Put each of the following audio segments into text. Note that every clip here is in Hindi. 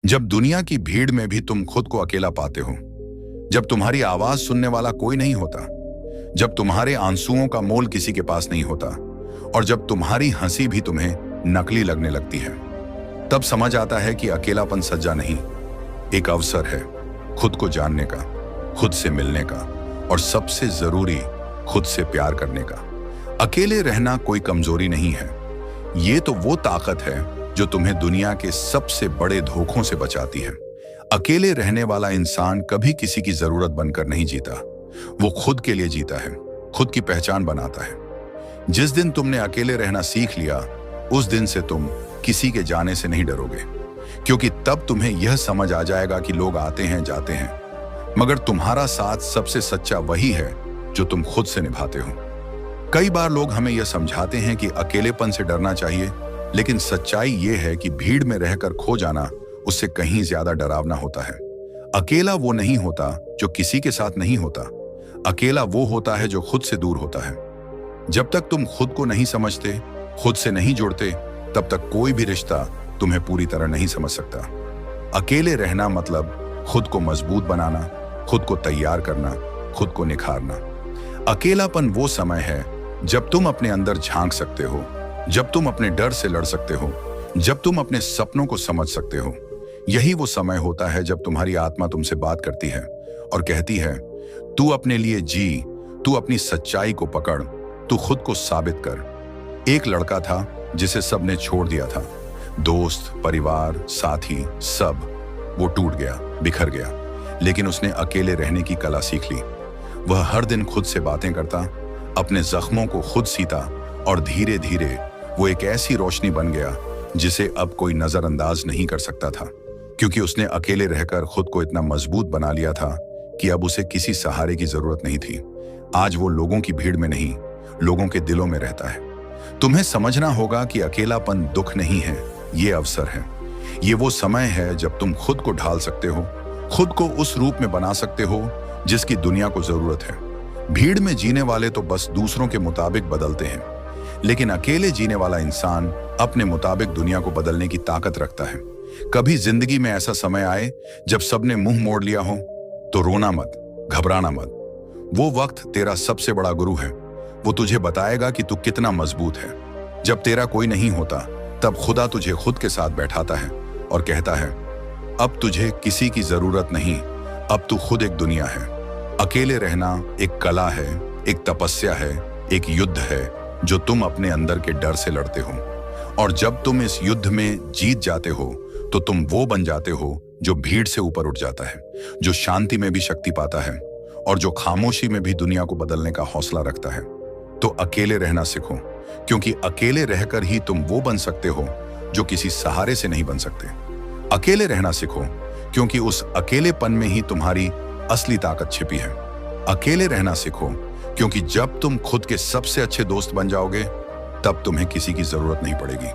जब दुनिया की भीड़ में भी तुम खुद को अकेला पाते हो, जब तुम्हारी आवाज सुनने वाला कोई नहीं होता, जब तुम्हारे आंसुओं का मोल किसी के पास नहीं होता और जब तुम्हारी हंसी भी तुम्हें नकली लगने लगती है, तब समझ आता है कि अकेलापन सज्जा नहीं, एक अवसर है खुद को जानने का, खुद से मिलने का और सबसे जरूरी खुद से प्यार करने का। अकेले रहना कोई कमजोरी नहीं है, ये तो वो ताकत है जो तुम्हें दुनिया के सबसे बड़े धोखों से बचाती है। अकेले रहने वाला इंसान कभी किसी की जरूरत बनकर नहीं जीता, वो खुद के लिए जीता है, खुद की पहचान बनाता है। जिस दिन तुमने अकेले रहना सीख लिया, उस दिन से तुम किसी के जाने से नहीं डरोगे, क्योंकि तब तुम्हें यह समझ आ जाएगा कि लोग आते हैं जाते हैं, मगर तुम्हारा साथ सबसे सच्चा वही है जो तुम खुद से निभाते हो। कई बार लोग हमें यह समझाते हैं कि अकेलेपन से डरना चाहिए, लेकिन सच्चाई यह है कि भीड़ में रहकर खो जाना उससे कहीं ज्यादा डरावना होता है। अकेला वो नहीं होता जो किसी के साथ नहीं होता, अकेला वो होता है जो खुद से दूर होता है। जब तक तुम खुद को नहीं समझते, खुद से नहीं जुड़ते, तब तक कोई भी रिश्ता तुम्हें पूरी तरह नहीं समझ सकता। अकेले रहना मतलब खुद को मजबूत बनाना, खुद को तैयार करना, खुद को निखारना। अकेलापन वो समय है जब तुम अपने अंदर झांक सकते हो, जब तुम अपने डर से लड़ सकते हो, जब तुम अपने सपनों को समझ सकते हो। यही वो समय होता है जब तुम्हारी आत्मा तुमसे बात करती है और कहती है, तू अपने लिए जी, तू अपनी सच्चाई को पकड़, तू खुद को साबित कर। एक लड़का था जिसे सबने छोड़ दिया था, दोस्त, परिवार, साथी, सब। वो टूट गया, बिखर गया, लेकिन उसने अकेले रहने की कला सीख ली। वह हर दिन खुद से बातें करता, अपने जख्मों को खुद सीता और धीरे धीरे वो एक ऐसी रोशनी बन गया जिसे अब कोई नजरअंदाज नहीं कर सकता था, क्योंकि उसने अकेले रहकर खुद को इतना मजबूत बना लिया था कि अब उसे किसी सहारे की जरूरत नहीं थी। आज वो लोगों की भीड़ में नहीं, लोगों के दिलों में रहता है। तुम्हें समझना होगा कि अकेलापन दुख नहीं है, ये अवसर है। ये वो समय है जब तुम खुद को ढाल सकते हो, खुद को उस रूप में बना सकते हो जिसकी दुनिया को जरूरत है। भीड़ में जीने वाले तो बस दूसरों के मुताबिक बदलते हैं, लेकिन अकेले जीने वाला इंसान अपने मुताबिक दुनिया को बदलने की ताकत रखता है। कभी जिंदगी में ऐसा समय आए जब सबने मुंह मोड़ लिया हो, तो रोना मत, घबराना मत। वो वक्त तेरा सबसे बड़ा गुरु है। वो तुझे बताएगा कि तू कितना मजबूत है। जब तेरा कोई नहीं होता, तब खुदा तुझे खुद के साथ बैठाता है और कहता है, अब तुझे किसी की जरूरत नहीं, अब तू खुद एक दुनिया है। अकेले रहना एक कला है, एक तपस्या है, एक युद्ध है जो तुम अपने अंदर के डर से लड़ते हो। और जब तुम इस युद्ध में जीत जाते हो, तो तुम वो बन जाते हो जो भीड़ से ऊपर उठ जाता है, जो शांति में भी शक्ति पाता है और जो खामोशी में भी दुनिया को बदलने का हौसला रखता है। तो अकेले रहना सीखो, क्योंकि अकेले रहकर ही तुम वो बन सकते हो जो किसी सहारे से नहीं बन सकते। अकेले रहना सीखो, क्योंकि उस अकेलेपन में ही तुम्हारी असली ताकत छिपी है। अकेले रहना सीखो, क्योंकि जब तुम खुद के सबसे अच्छे दोस्त बन जाओगे, तब तुम्हें किसी की जरूरत नहीं पड़ेगी।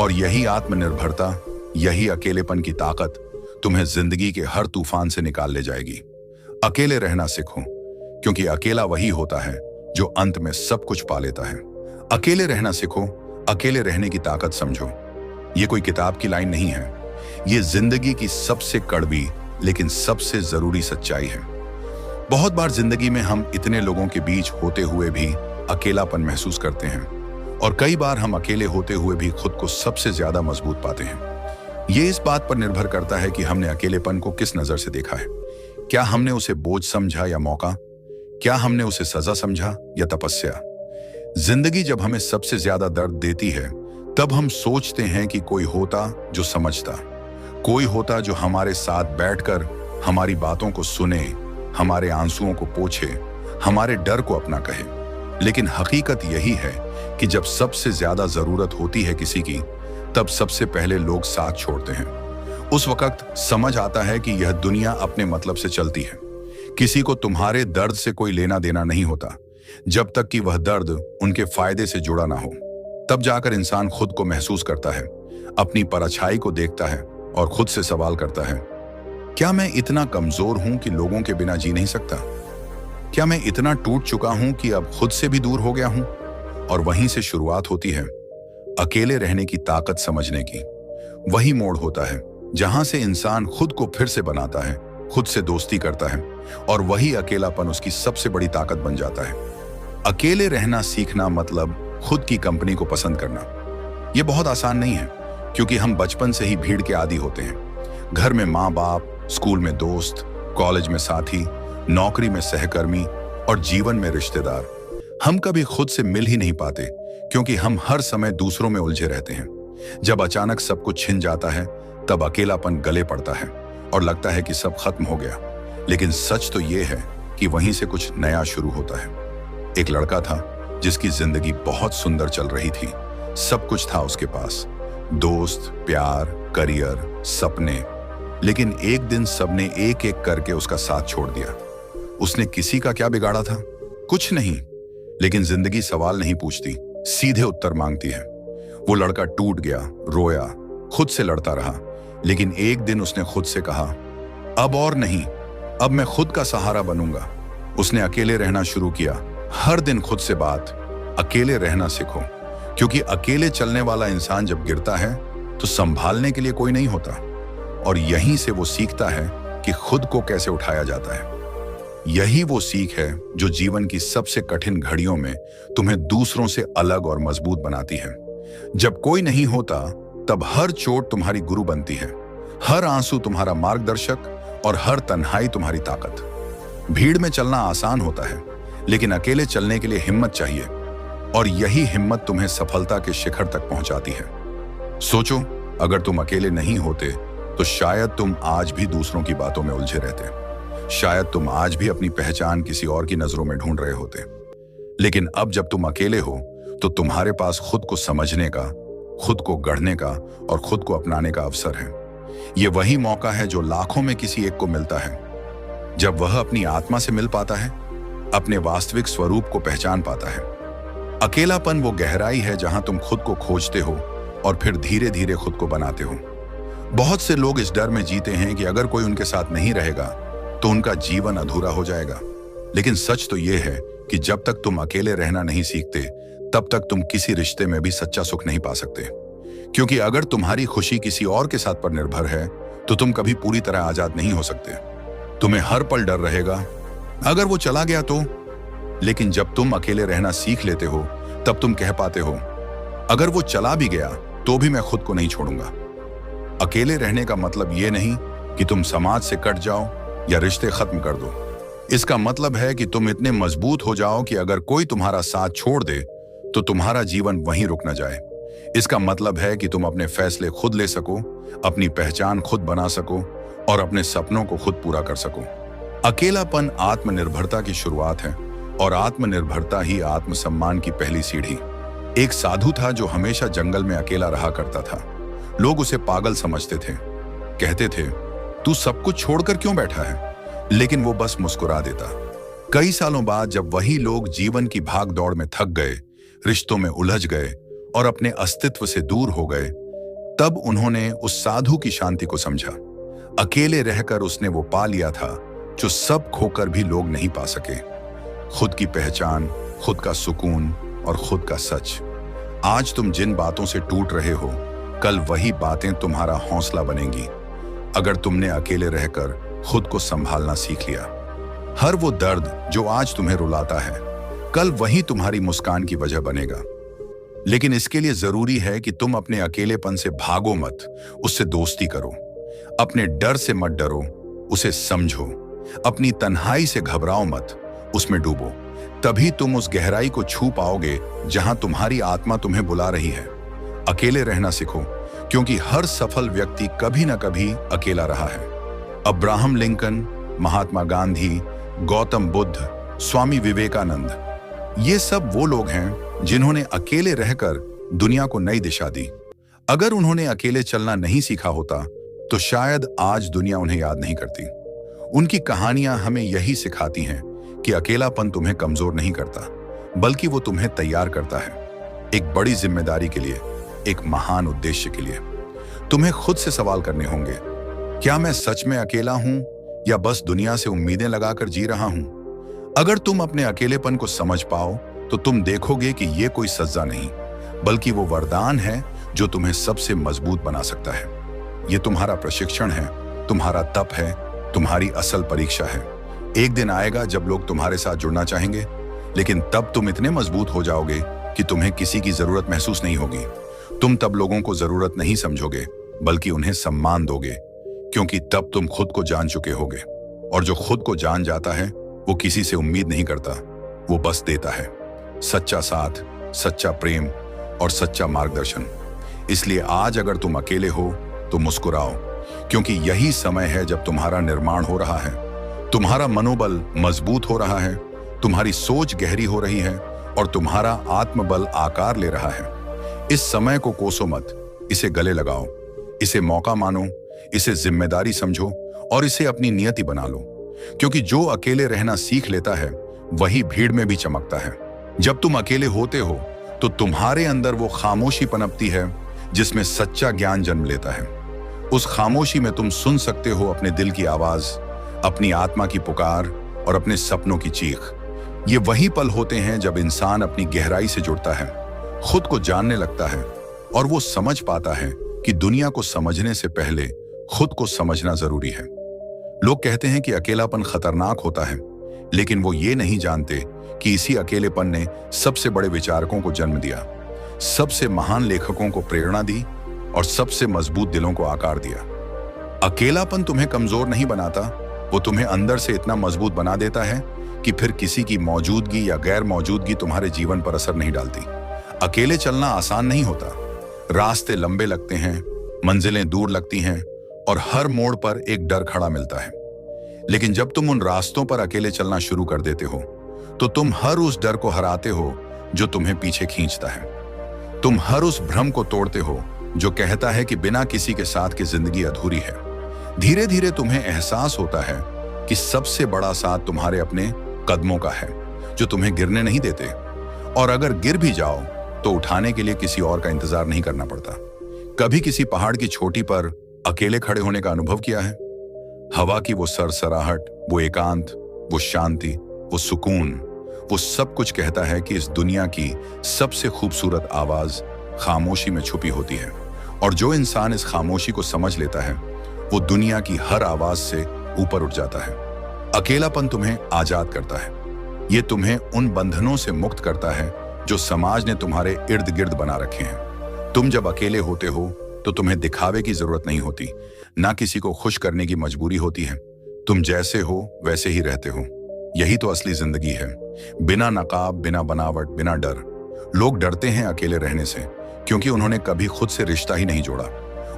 और यही आत्मनिर्भरता, यही अकेलेपन की ताकत तुम्हें जिंदगी के हर तूफान से निकाल ले जाएगी। अकेले रहना सीखो, क्योंकि अकेला वही होता है जो अंत में सब कुछ पा लेता है। अकेले रहना सीखो, अकेले रहने की ताकत समझो। ये कोई किताब की लाइन नहीं है, ये जिंदगी की सबसे कड़वी लेकिन सबसे जरूरी सच्चाई है। बहुत बार जिंदगी में हम इतने लोगों के बीच होते हुए भी अकेलापन महसूस करते हैं, और कई बार हम अकेले होते हुए भी खुद को सबसे ज्यादा मजबूत पाते हैं। ये इस बात पर निर्भर करता है कि हमने अकेलेपन को किस नजर से देखा है। क्या हमने उसे बोझ समझा या मौका? क्या हमने उसे सजा समझा या तपस्या? जिंदगी जब हमें सबसे ज्यादा दर्द देती है, तब हम सोचते हैं कि कोई होता जो समझता, कोई होता जो हमारे साथ बैठकर हमारी बातों को सुने, हमारे आंसुओं को पोंछे, हमारे डर को अपना कहे। लेकिन हकीकत यही है कि जब सबसे ज्यादा जरूरत होती है किसी की, तब सबसे पहले लोग साथ छोड़ते हैं। उस वक्त समझ आता है कि यह दुनिया अपने मतलब से चलती है। किसी को तुम्हारे दर्द से कोई लेना देना नहीं होता, जब तक कि वह दर्द उनके फायदे से जुड़ा ना हो। तब जाकर इंसान खुद को महसूस करता है, अपनी परछाई को देखता है और खुद से सवाल करता है, क्या मैं इतना कमजोर हूं कि लोगों के बिना जी नहीं सकता? क्या मैं इतना टूट चुका हूं कि अब खुद से भी दूर हो गया हूं? और वहीं से शुरुआत होती है अकेले रहने की ताकत समझने की। वही मोड़ होता है जहां से इंसान खुद को फिर से बनाता है, खुद से दोस्ती करता है, और वही अकेलापन उसकी सबसे बड़ी ताकत बन जाता है। अकेले रहना सीखना मतलब खुद की कंपनी को पसंद करना। यह बहुत आसान नहीं है, क्योंकि हम बचपन से ही भीड़ के आदी होते हैं। घर में माँ बाप, स्कूल में दोस्त, कॉलेज में साथी, नौकरी में सहकर्मी और जीवन में रिश्तेदार। हम कभी खुद से मिल ही नहीं पाते, क्योंकि हम हर समय दूसरों में उलझे रहते हैं। जब अचानक सब कुछ छिन जाता है, तब अकेलापन गले पड़ता है और लगता है कि सब खत्म हो गया। लेकिन सच तो यह है कि वहीं से कुछ नया शुरू होता है। एक लड़का था जिसकी जिंदगी बहुत सुंदर चल रही थी। सब कुछ था उसके पास, दोस्त, प्यार, करियर, सपने। लेकिन एक दिन सबने एक एक करके उसका साथ छोड़ दिया। उसने किसी का क्या बिगाड़ा था? कुछ नहीं। लेकिन जिंदगी सवाल नहीं पूछती, सीधे उत्तर मांगती है। वो लड़का टूट गया, रोया, खुद से लड़ता रहा। लेकिन एक दिन उसने खुद से कहा, अब और नहीं, अब मैं खुद का सहारा बनूंगा। उसने अकेले रहना शुरू किया। हर दिन खुद से बात, अकेले रहना सीखो, क्योंकि अकेले चलने वाला इंसान जब गिरता है तो संभालने के लिए कोई नहीं होता। और यहीं से वो सीखता है कि खुद को कैसे उठाया जाता है। यही वो सीख है जो जीवन की सबसे कठिन घड़ियों में तुम्हें दूसरों से अलग और मजबूत बनाती है। जब कोई नहीं होता, तब हर चोट तुम्हारी गुरु बनती है, हर आंसू तुम्हारा मार्गदर्शक और हर तन्हाई तुम्हारी ताकत। भीड़ में चलना आसान होता है, लेकिन अकेले चलने के लिए हिम्मत चाहिए, और यही हिम्मत तुम्हें सफलता के शिखर तक पहुंचाती है। सोचो, अगर तुम अकेले नहीं होते तो शायद तुम आज भी दूसरों की बातों में उलझे रहते। शायद तुम आज भी अपनी पहचान किसी और की नजरों में ढूंढ रहे होते। लेकिन अब जब तुम अकेले हो तो तुम्हारे पास खुद को समझने का, खुद को गढ़ने का और खुद को अपनाने का अवसर है। यह वही मौका है जो लाखों में किसी एक को मिलता है, जब वह अपनी आत्मा से मिल पाता है, अपने वास्तविक स्वरूप को पहचान पाता है। अकेलापन वो गहराई है जहां तुम खुद को खोजते हो और फिर धीरे धीरे खुद को बनाते हो। बहुत से लोग इस डर में जीते हैं कि अगर कोई उनके साथ नहीं रहेगा तो उनका जीवन अधूरा हो जाएगा। लेकिन सच तो यह है कि जब तक तुम अकेले रहना नहीं सीखते, तब तक तुम किसी रिश्ते में भी सच्चा सुख नहीं पा सकते। क्योंकि अगर तुम्हारी खुशी किसी और के साथ पर निर्भर है, तो तुम कभी पूरी तरह आजाद नहीं हो सकते। तुम्हें हर पल डर रहेगा, अगर वो चला गया तो। लेकिन जब तुम अकेले रहना सीख लेते हो, तब तुम कह पाते हो, अगर वो चला भी गया तो भी मैं खुद को नहीं छोड़ूंगा। अकेले रहने का मतलब ये नहीं कि तुम समाज से कट जाओ या रिश्ते खत्म कर दो। इसका मतलब है कि तुम इतने मजबूत हो जाओ कि अगर कोई तुम्हारा साथ छोड़ दे तो तुम्हारा जीवन वहीं रुक न जाए। इसका मतलब है कि तुम अपने फैसले खुद ले सको, अपनी पहचान खुद बना सको और अपने सपनों को खुद पूरा कर सको। अकेलापन आत्मनिर्भरता की शुरुआत है, और आत्मनिर्भरता ही आत्मसम्मान की पहली सीढ़ी। एक साधु था जो हमेशा जंगल में अकेला रहा करता था। लोग उसे पागल समझते थे, कहते थे, तू सब कुछ छोड़कर क्यों बैठा है? लेकिन वो बस मुस्कुरा देता। कई सालों बाद जब वही लोग जीवन की भाग दौड़ में थक गए, रिश्तों में उलझ गए और अपने अस्तित्व से दूर हो गए, तब उन्होंने उस साधु की शांति को समझा। अकेले रहकर उसने वो पा लिया था जो सब खोकर भी लोग नहीं पा सके। खुद की पहचान, खुद का सुकून और खुद का सच। आज तुम जिन बातों से टूट रहे हो, कल वही बातें तुम्हारा हौसला बनेंगी। अगर तुमने अकेले रहकर खुद को संभालना सीख लिया। हर वो दर्द जो आज तुम्हें रुलाता है, कल वही तुम्हारी मुस्कान की वजह बनेगा। लेकिन इसके लिए जरूरी है कि तुम अपने अकेलेपन से भागो मत, उससे दोस्ती करो। अपने डर से मत डरो, उसे समझो। अपनी तन्हाई से घबराओ मत, उसमें डूबो। तभी तुम उस गहराई को छू पाओगे जहां तुम्हारी आत्मा तुम्हें बुला रही है। अकेले रहना सीखो, क्योंकि हर सफल व्यक्ति कभी ना कभी अकेला रहा है। अब्राहम लिंकन, महात्मा गांधी, गौतम बुद्ध, स्वामी विवेकानंद, ये सब वो लोग हैं जिन्होंने अकेले रहकर दुनिया को नई दिशा दी। अगर उन्होंने अकेले चलना नहीं सीखा होता तो शायद आज दुनिया उन्हें याद नहीं करती। उनकी कहानियां हमें यही सिखाती हैं कि अकेलापन तुम्हें कमजोर नहीं करता, बल्कि वो तुम्हें तैयार करता है एक बड़ी जिम्मेदारी के लिए, एक महान उद्देश्य के लिए। तुम्हें खुद से सवाल करने होंगे, क्या मैं सच में अकेला हूं या बस दुनिया से उम्मीदें लगाकर जी रहा हूं? अगर तुम अपने अकेलेपन को समझ पाओ तो तुम देखोगे कि ये कोई सजा नहीं, बल्कि वो वरदान है जो तुम्हें सबसे मजबूत बना सकता है। ये तुम्हारा प्रशिक्षण है, तुम्हारा तप है, तुम्हारी असल परीक्षा है। एक दिन आएगा जब लोग तुम्हारे साथ जुड़ना चाहेंगे, लेकिन तब तुम इतने मजबूत हो जाओगे कि तुम्हें किसी की जरूरत महसूस नहीं होगी। तुम तब लोगों को जरूरत नहीं समझोगे, बल्कि उन्हें सम्मान दोगे, क्योंकि तब तुम खुद को जान चुके होगे। और जो खुद को जान जाता है वो किसी से उम्मीद नहीं करता, वो बस देता है सच्चा साथ, सच्चा प्रेम और सच्चा मार्गदर्शन। इसलिए आज अगर तुम अकेले हो तो मुस्कुराओ, क्योंकि यही समय है जब तुम्हारा निर्माण हो रहा है, तुम्हारा मनोबल मजबूत हो रहा है, तुम्हारी सोच गहरी हो रही है और तुम्हारा आत्मबल आकार ले रहा है। इस समय को कोसो मत, इसे गले लगाओ, इसे मौका मानो, इसे जिम्मेदारी समझो और इसे अपनी नियति बना लो, क्योंकि जो अकेले रहना सीख लेता है वही भीड़ में भी चमकता है। जब तुम अकेले होते हो तो तुम्हारे अंदर वो खामोशी पनपती है जिसमें सच्चा ज्ञान जन्म लेता है। उस खामोशी में तुम सुन सकते हो अपने दिल की आवाज, अपनी आत्मा की पुकार और अपने सपनों की चीख। ये वही पल होते हैं जब इंसान अपनी गहराई से जुड़ता है, खुद को जानने लगता है और वो समझ पाता है कि दुनिया को समझने से पहले खुद को समझना जरूरी है। लोग कहते हैं कि अकेलापन खतरनाक होता है, लेकिन वो ये नहीं जानते कि इसी अकेलेपन ने सबसे बड़े विचारकों को जन्म दिया, सबसे महान लेखकों को प्रेरणा दी और सबसे मजबूत दिलों को आकार दिया। अकेलापन तुम्हें कमजोर नहीं बनाता, वो तुम्हें अंदर से इतना मजबूत बना देता है कि फिर किसी की मौजूदगी या गैर मौजूदगी तुम्हारे जीवन पर असर नहीं डालती। अकेले चलना आसान नहीं होता, रास्ते लंबे लगते हैं, मंजिलें दूर लगती हैं और हर मोड़ पर एक डर खड़ा मिलता है। लेकिन जब तुम उन रास्तों पर अकेले चलना शुरू कर देते हो तो तुम हर उस डर को हराते हो जो तुम्हें पीछे खींचता है। तुम हर उस भ्रम को तोड़ते हो जो कहता है कि बिना किसी के साथ की जिंदगी अधूरी है। धीरे धीरे तुम्हें एहसास होता है कि सबसे बड़ा साथ तुम्हारे अपने कदमों का है, जो तुम्हें गिरने नहीं देते, और अगर गिर भी जाओ तो उठाने के लिए किसी और का इंतजार नहीं करना पड़ता। कभी किसी पहाड़ की चोटी पर अकेले खड़े होने का अनुभव किया है? हवा की वो सरसराहट, वो एकांत, वो शांति, वो सुकून, वो सब कुछ कहता है कि इस दुनिया की सबसे खूबसूरत आवाज खामोशी में छुपी होती है। और जो इंसान इस खामोशी को समझ लेता है वो दुनिया की हर आवाज से ऊपर उठ जाता है। अकेलापन तुम्हें आजाद करता है, ये तुम्हें उन बंधनों से मुक्त करता है जो समाज ने तुम्हारे इर्द गिर्द बना रखे हैं। तुम जब अकेले होते हो तो तुम्हें दिखावे की जरूरत नहीं होती, ना किसी को खुश करने की मजबूरी होती है। तुम जैसे हो वैसे ही रहते हो। यही तो असली जिंदगी है, बिना नकाब, बिना बनावट, बिना डर। लोग डरते हैं अकेले रहने से क्योंकि उन्होंने कभी खुद से रिश्ता ही नहीं जोड़ा,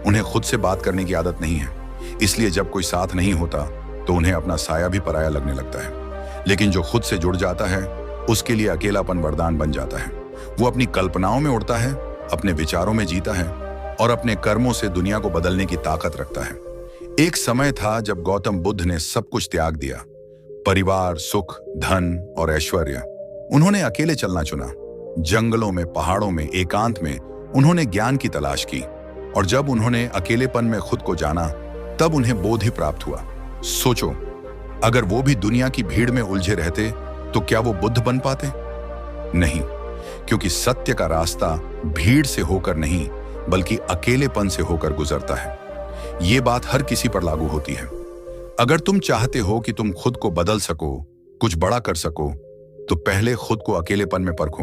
उन्हें खुद से बात करने की आदत नहीं है। इसलिए जब कोई साथ नहीं होता तो उन्हें अपना साया भी पराया लगने लगता है। लेकिन जो खुद से जुड़ जाता है उसके लिए अकेलापन वरदान बन जाता है। वो अपनी कल्पनाओं में उड़ता है, अपने विचारों में जीता है और अपने कर्मों से दुनिया को बदलने की ताकत रखता है। एक समय था जब गौतम बुद्ध ने सब कुछ त्याग दिया, परिवार, सुख, धन और ऐश्वर्य। उन्होंने अकेले चलना चुना। जंगलों में, पहाड़ों में, एकांत में उन्होंने ज्ञान की तलाश की। और जब उन्होंने अकेलेपन में खुद को जाना तब उन्हें बोध ही प्राप्त हुआ। सोचो, अगर वो भी दुनिया की भीड़ में उलझे रहते तो क्या वो बुद्ध बन पाते? नहीं, क्योंकि सत्य का रास्ता भीड़ से होकर नहीं बल्कि अकेलेपन से होकर गुजरता है। ये बात हर किसी पर लागू होती है। अगर तुम चाहते हो कि तुम खुद को बदल सको, कुछ बड़ा कर सको, तो पहले खुद को अकेलेपन में परखो।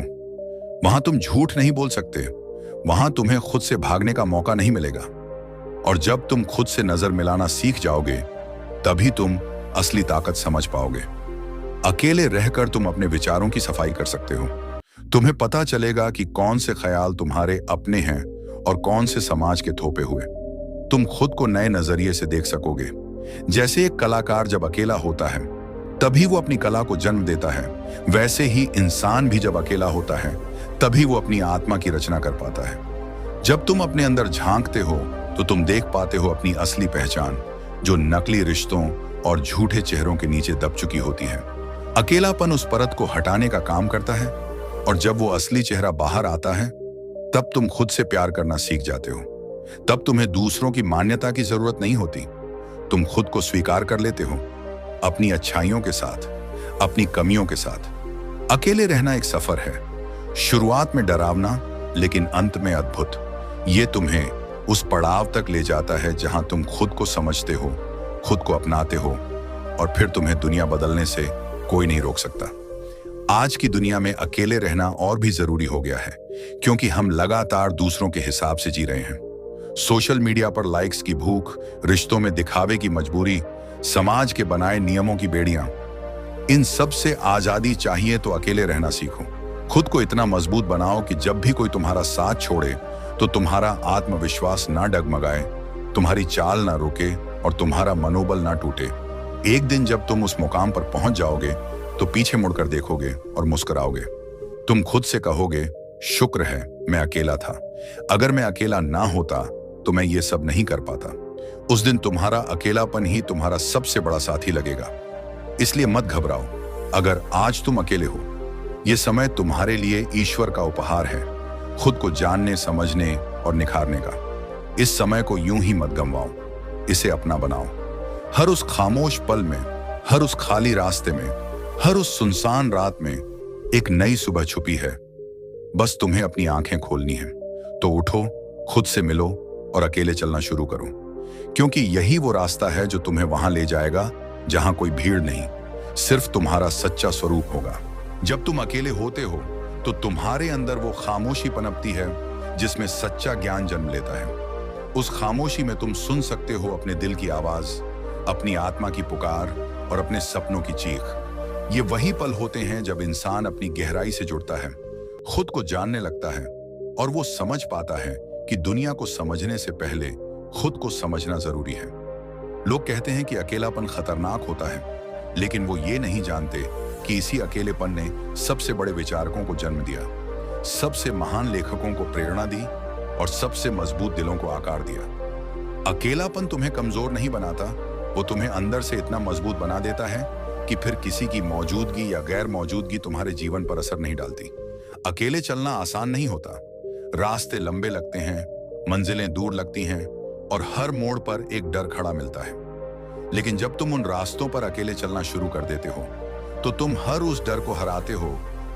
वहां तुम झूठ नहीं बोल सकते, वहां तुम्हें खुद से भागने का मौका नहीं मिलेगा। और जब तुम खुद से नजर मिलाना सीख जाओगे तभी तुम असली ताकत समझ पाओगे। अकेले रहकर तुम अपने विचारों की सफाई कर सकते हो। तुम्हें पता चलेगा कि कौन से ख्याल तुम्हारे अपने हैं और कौन से समाज के थोपे हुए। तुम खुद को नए नजरिए से देख सकोगे। जैसे एक कलाकार जब अकेला होता है तभी वो अपनी कला को जन्म देता है, वैसे ही इंसान भी जब अकेला होता है तभी वो अपनी आत्मा की रचना कर पाता है। जब तुम अपने अंदर झांकते हो तो तुम देख पाते हो अपनी असली पहचान, जो नकली रिश्तों और झूठे चेहरों के नीचे दब चुकी होती है। अकेलापन उस परत को हटाने का काम करता है और जब वो असली चेहरा बाहर आता है तब तुम खुद से प्यार करना सीख जाते हो। तब तुम्हें दूसरों की मान्यता की जरूरत नहीं होती। तुम खुद को स्वीकार कर लेते हो, अपनी अच्छाइयों के साथ, अपनी कमियों के साथ। अकेले रहना एक सफर है, शुरुआत में डरावना लेकिन अंत में अद्भुत। ये तुम्हें उस पड़ाव तक ले जाता है जहां तुम खुद को समझते हो, खुद को अपनाते हो, और फिर तुम्हें दुनिया बदलने से कोई नहीं रोक सकता। आज की दुनिया में अकेले रहना और भी जरूरी हो गया है, क्योंकि हम लगातार दूसरों के हिसाब से जी रहे हैं। सोशल मीडिया पर लाइक्स की भूख, रिश्तों में दिखावे की मजबूरी, समाज के बनाए नियमों की बेड़ियां, इन सब से आजादी चाहिए तो अकेले रहना सीखो। खुद को इतना मजबूत बनाओ कि जब भी कोई तुम्हारा साथ छोड़े तो तुम्हारा आत्मविश्वास ना डगमगाए, तुम्हारी चाल ना रुके और तुम्हारा मनोबल ना टूटे। एक दिन जब तुम उस मुकाम पर पहुंच जाओगे तो पीछे मुड़कर देखोगे और मुस्कुराओगे। तुम खुद से कहोगे, शुक्र है मैं अकेला था, अगर मैं अकेला ना होता तो मैं ये सब नहीं कर पाता। उस दिन तुम्हारा अकेलापन ही तुम्हारा सबसे बड़ा साथी लगेगा। इसलिए मत घबराओ अगर आज तुम अकेले हो। ये समय तुम्हारे लिए ईश्वर का उपहार है, खुद को जानने, समझने और निखारने का। इस समय को यूं ही मत गंवाओ, इसे अपना बनाओ। हर उस खामोश पल में, हर उस खाली रास्ते में, हर उस सुनसान रात में एक नई सुबह छुपी है। बस तुम्हें अपनी आंखें खोलनी है। तो उठो, खुद से मिलो और अकेले चलना शुरू करो, क्योंकि यही वो रास्ता है जो तुम्हें वहां ले जाएगा जहां कोई भीड़ नहीं, सिर्फ तुम्हारा सच्चा स्वरूप होगा। जब तुम अकेले होते हो तो तुम्हारे अंदर वो खामोशी पनपती है जिसमें सच्चा ज्ञान जन्म लेता है। उस खामोशी में तुम सुन सकते हो अपने दिल की आवाज, अपनी आत्मा की पुकार और अपने सपनों की चीख। ये वही पल होते हैं जब इंसान अपनी गहराई से जुड़ता है, खुद को जानने लगता है और वो समझ पाता है कि दुनिया को समझने से पहले खुद को समझना जरूरी है। लोग कहते हैं कि अकेलापन खतरनाक होता है, लेकिन वो ये नहीं जानते कि इसी अकेलेपन ने सबसे बड़े विचारकों को जन्म दिया, सबसे महान लेखकों को प्रेरणा दी और सबसे मजबूत दिलों को आकार दिया। अकेलापन तुम्हें कमजोर नहीं बनाता, वो तुम्हें अंदर से इतना मजबूत बना देता है कि फिर किसी की मौजूदगी या गैर मौजूदगी तुम्हारे जीवन पर असर नहीं डालती। अकेले चलना आसान नहीं होता, रास्ते लंबे लगते हैं, मंजिलें दूर लगती हैं और हर मोड़ पर एक डर खड़ा मिलता है। लेकिन जब तुम उन रास्तों पर अकेले चलना शुरू कर देते हो तो तुम हर उस डर को हराते हो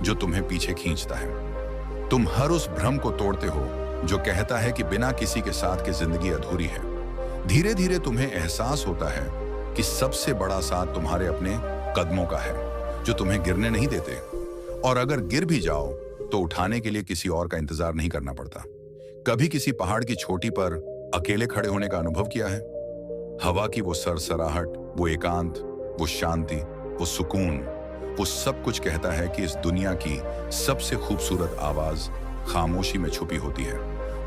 जो तुम्हें पीछे खींचता है। तुम हर उस भ्रम को तोड़ते हो जो कहता है कि बिना किसी के साथ की जिंदगी अधूरी है। धीरे धीरे तुम्हें एहसास होता है कि सबसे बड़ा साथ तुम्हारे अपने कदमों का है, जो तुम्हें गिरने नहीं देते, और अगर गिर भी जाओ तो उठाने के लिए किसी और का इंतजार नहीं करना पड़ता। कभी किसी पहाड़ की चोटी पर अकेले खड़े होने का अनुभव किया है? हवा की वो सरसराहट, वो एकांत, वो शांति, वो सुकून, वो सब कुछ कहता है कि इस दुनिया की सबसे खूबसूरत आवाज खामोशी में छुपी होती है।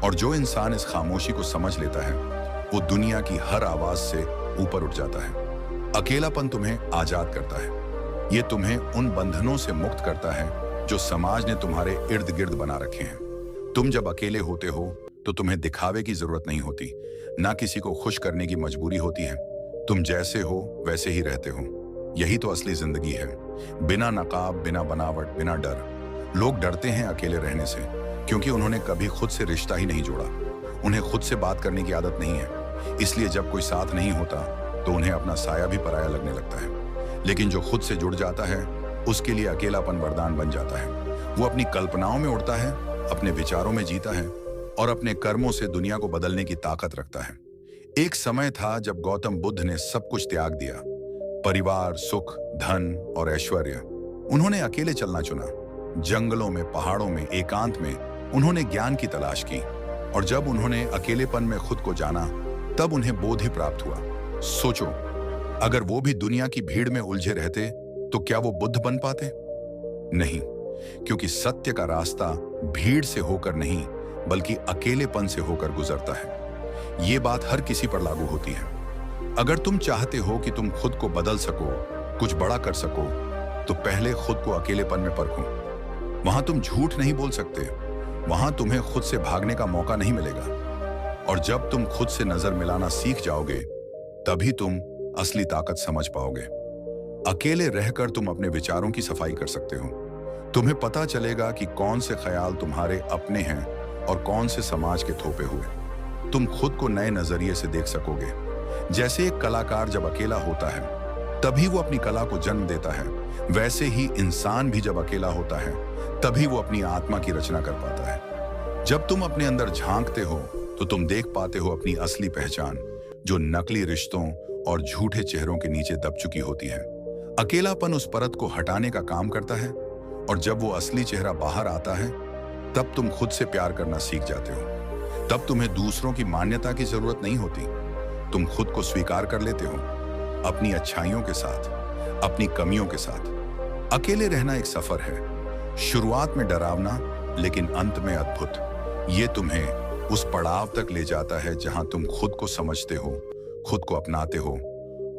और जो इंसान इस खामोशी को समझ लेता है वो दुनिया की हर आवाज से ऊपर उठ जाता है। अकेलापन तुम्हें आजाद करता है, ये तुम्हें उन बंधनों से मुक्त करता है जो समाज ने तुम्हारे इर्द गिर्द बना रखे हैं। तुम जब अकेले होते हो तो तुम्हें दिखावे की जरूरत नहीं होती, ना किसी को खुश करने की मजबूरी होती है। तुम जैसे हो वैसे ही रहते हो। यही तो असली जिंदगी है, बिना नकाब, बिना बनावट, बिना डर। लोग डरते हैं अकेले रहने से क्योंकि उन्होंने कभी खुद से रिश्ता ही नहीं जोड़ा, उन्हें खुद से बात करने की आदत नहीं है। इसलिए जब कोई साथ नहीं होता तो उन्हें अपना साया भी पराया लगने लगता है। लेकिन जो खुद से जुड़ जाता है उसके लिए अकेलापन वरदान बन जाता है। वो अपनी कल्पनाओं में उड़ता है, अपने विचारों में जीता है और अपने कर्मों से दुनिया को बदलने की ताकत रखता है। एक समय था जब गौतम बुद्ध ने सब कुछ त्याग दिया, परिवार, सुख, धन और ऐश्वर्य। उन्होंने अकेले चलना चुना। जंगलों में, पहाड़ों में, एकांत में उन्होंने ज्ञान की तलाश की, और जब उन्होंने अकेलेपन में खुद को जाना तब उन्हें बोध ही प्राप्त हुआ। सोचो, अगर वो भी दुनिया की भीड़ में उलझे रहते तो क्या वो बुद्ध बन पाते? नहीं, क्योंकि सत्य का रास्ता भीड़ से होकर नहीं बल्कि अकेलेपन से होकर गुजरता है। ये बात हर किसी पर लागू होती है। अगर तुम चाहते हो कि तुम खुद को बदल सको, कुछ बड़ा कर सको, तो पहले खुद को अकेलेपन में परखो। वहां तुम झूठ नहीं बोल सकते, वहां तुम्हें खुद से भागने का मौका नहीं मिलेगा। और जब तुम खुद से नजर मिलाना सीख जाओगे तभी तुम असली ताकत समझ पाओगे। अकेले रहकर तुम अपने विचारों की सफाई कर सकते हो। तुम्हें पता चलेगा कि कौन से ख्याल तुम्हारे अपने हैं और कौन से समाज के थोपे हुए। तुम खुद को नए नजरिए से देख सकोगे। जैसे एक कलाकार जब अकेला होता है तभी वो अपनी कला को जन्म देता है, वैसे ही इंसान भी जब अकेला होता है तभी वो अपनी आत्मा की रचना कर पाता है। जब तुम अपने अंदर झांकते हो तो तुम देख पाते हो अपनी असली पहचान, जो नकली रिश्तों और झूठे चेहरों के नीचे दब चुकी होती है। अकेलापन उस परत को हटाने का काम करता है, और जब वो असली चेहरा बाहर आता है, तब तुम खुद से प्यार करना सीख जाते हो। तब तुम्हें दूसरों की मान्यता की जरूरत नहीं होती। तुम खुद को स्वीकार कर लेते हो, अपनी अच्छाइयों के साथ, अपनी कमियों के साथ। अकेले रहना एक सफर है, शुरुआत में डरावना, लेकिन अंत में अद्भुत। ये तुम्हें उस पड़ाव तक ले जाता है जहां तुम खुद को समझते हो, खुद को अपनाते हो,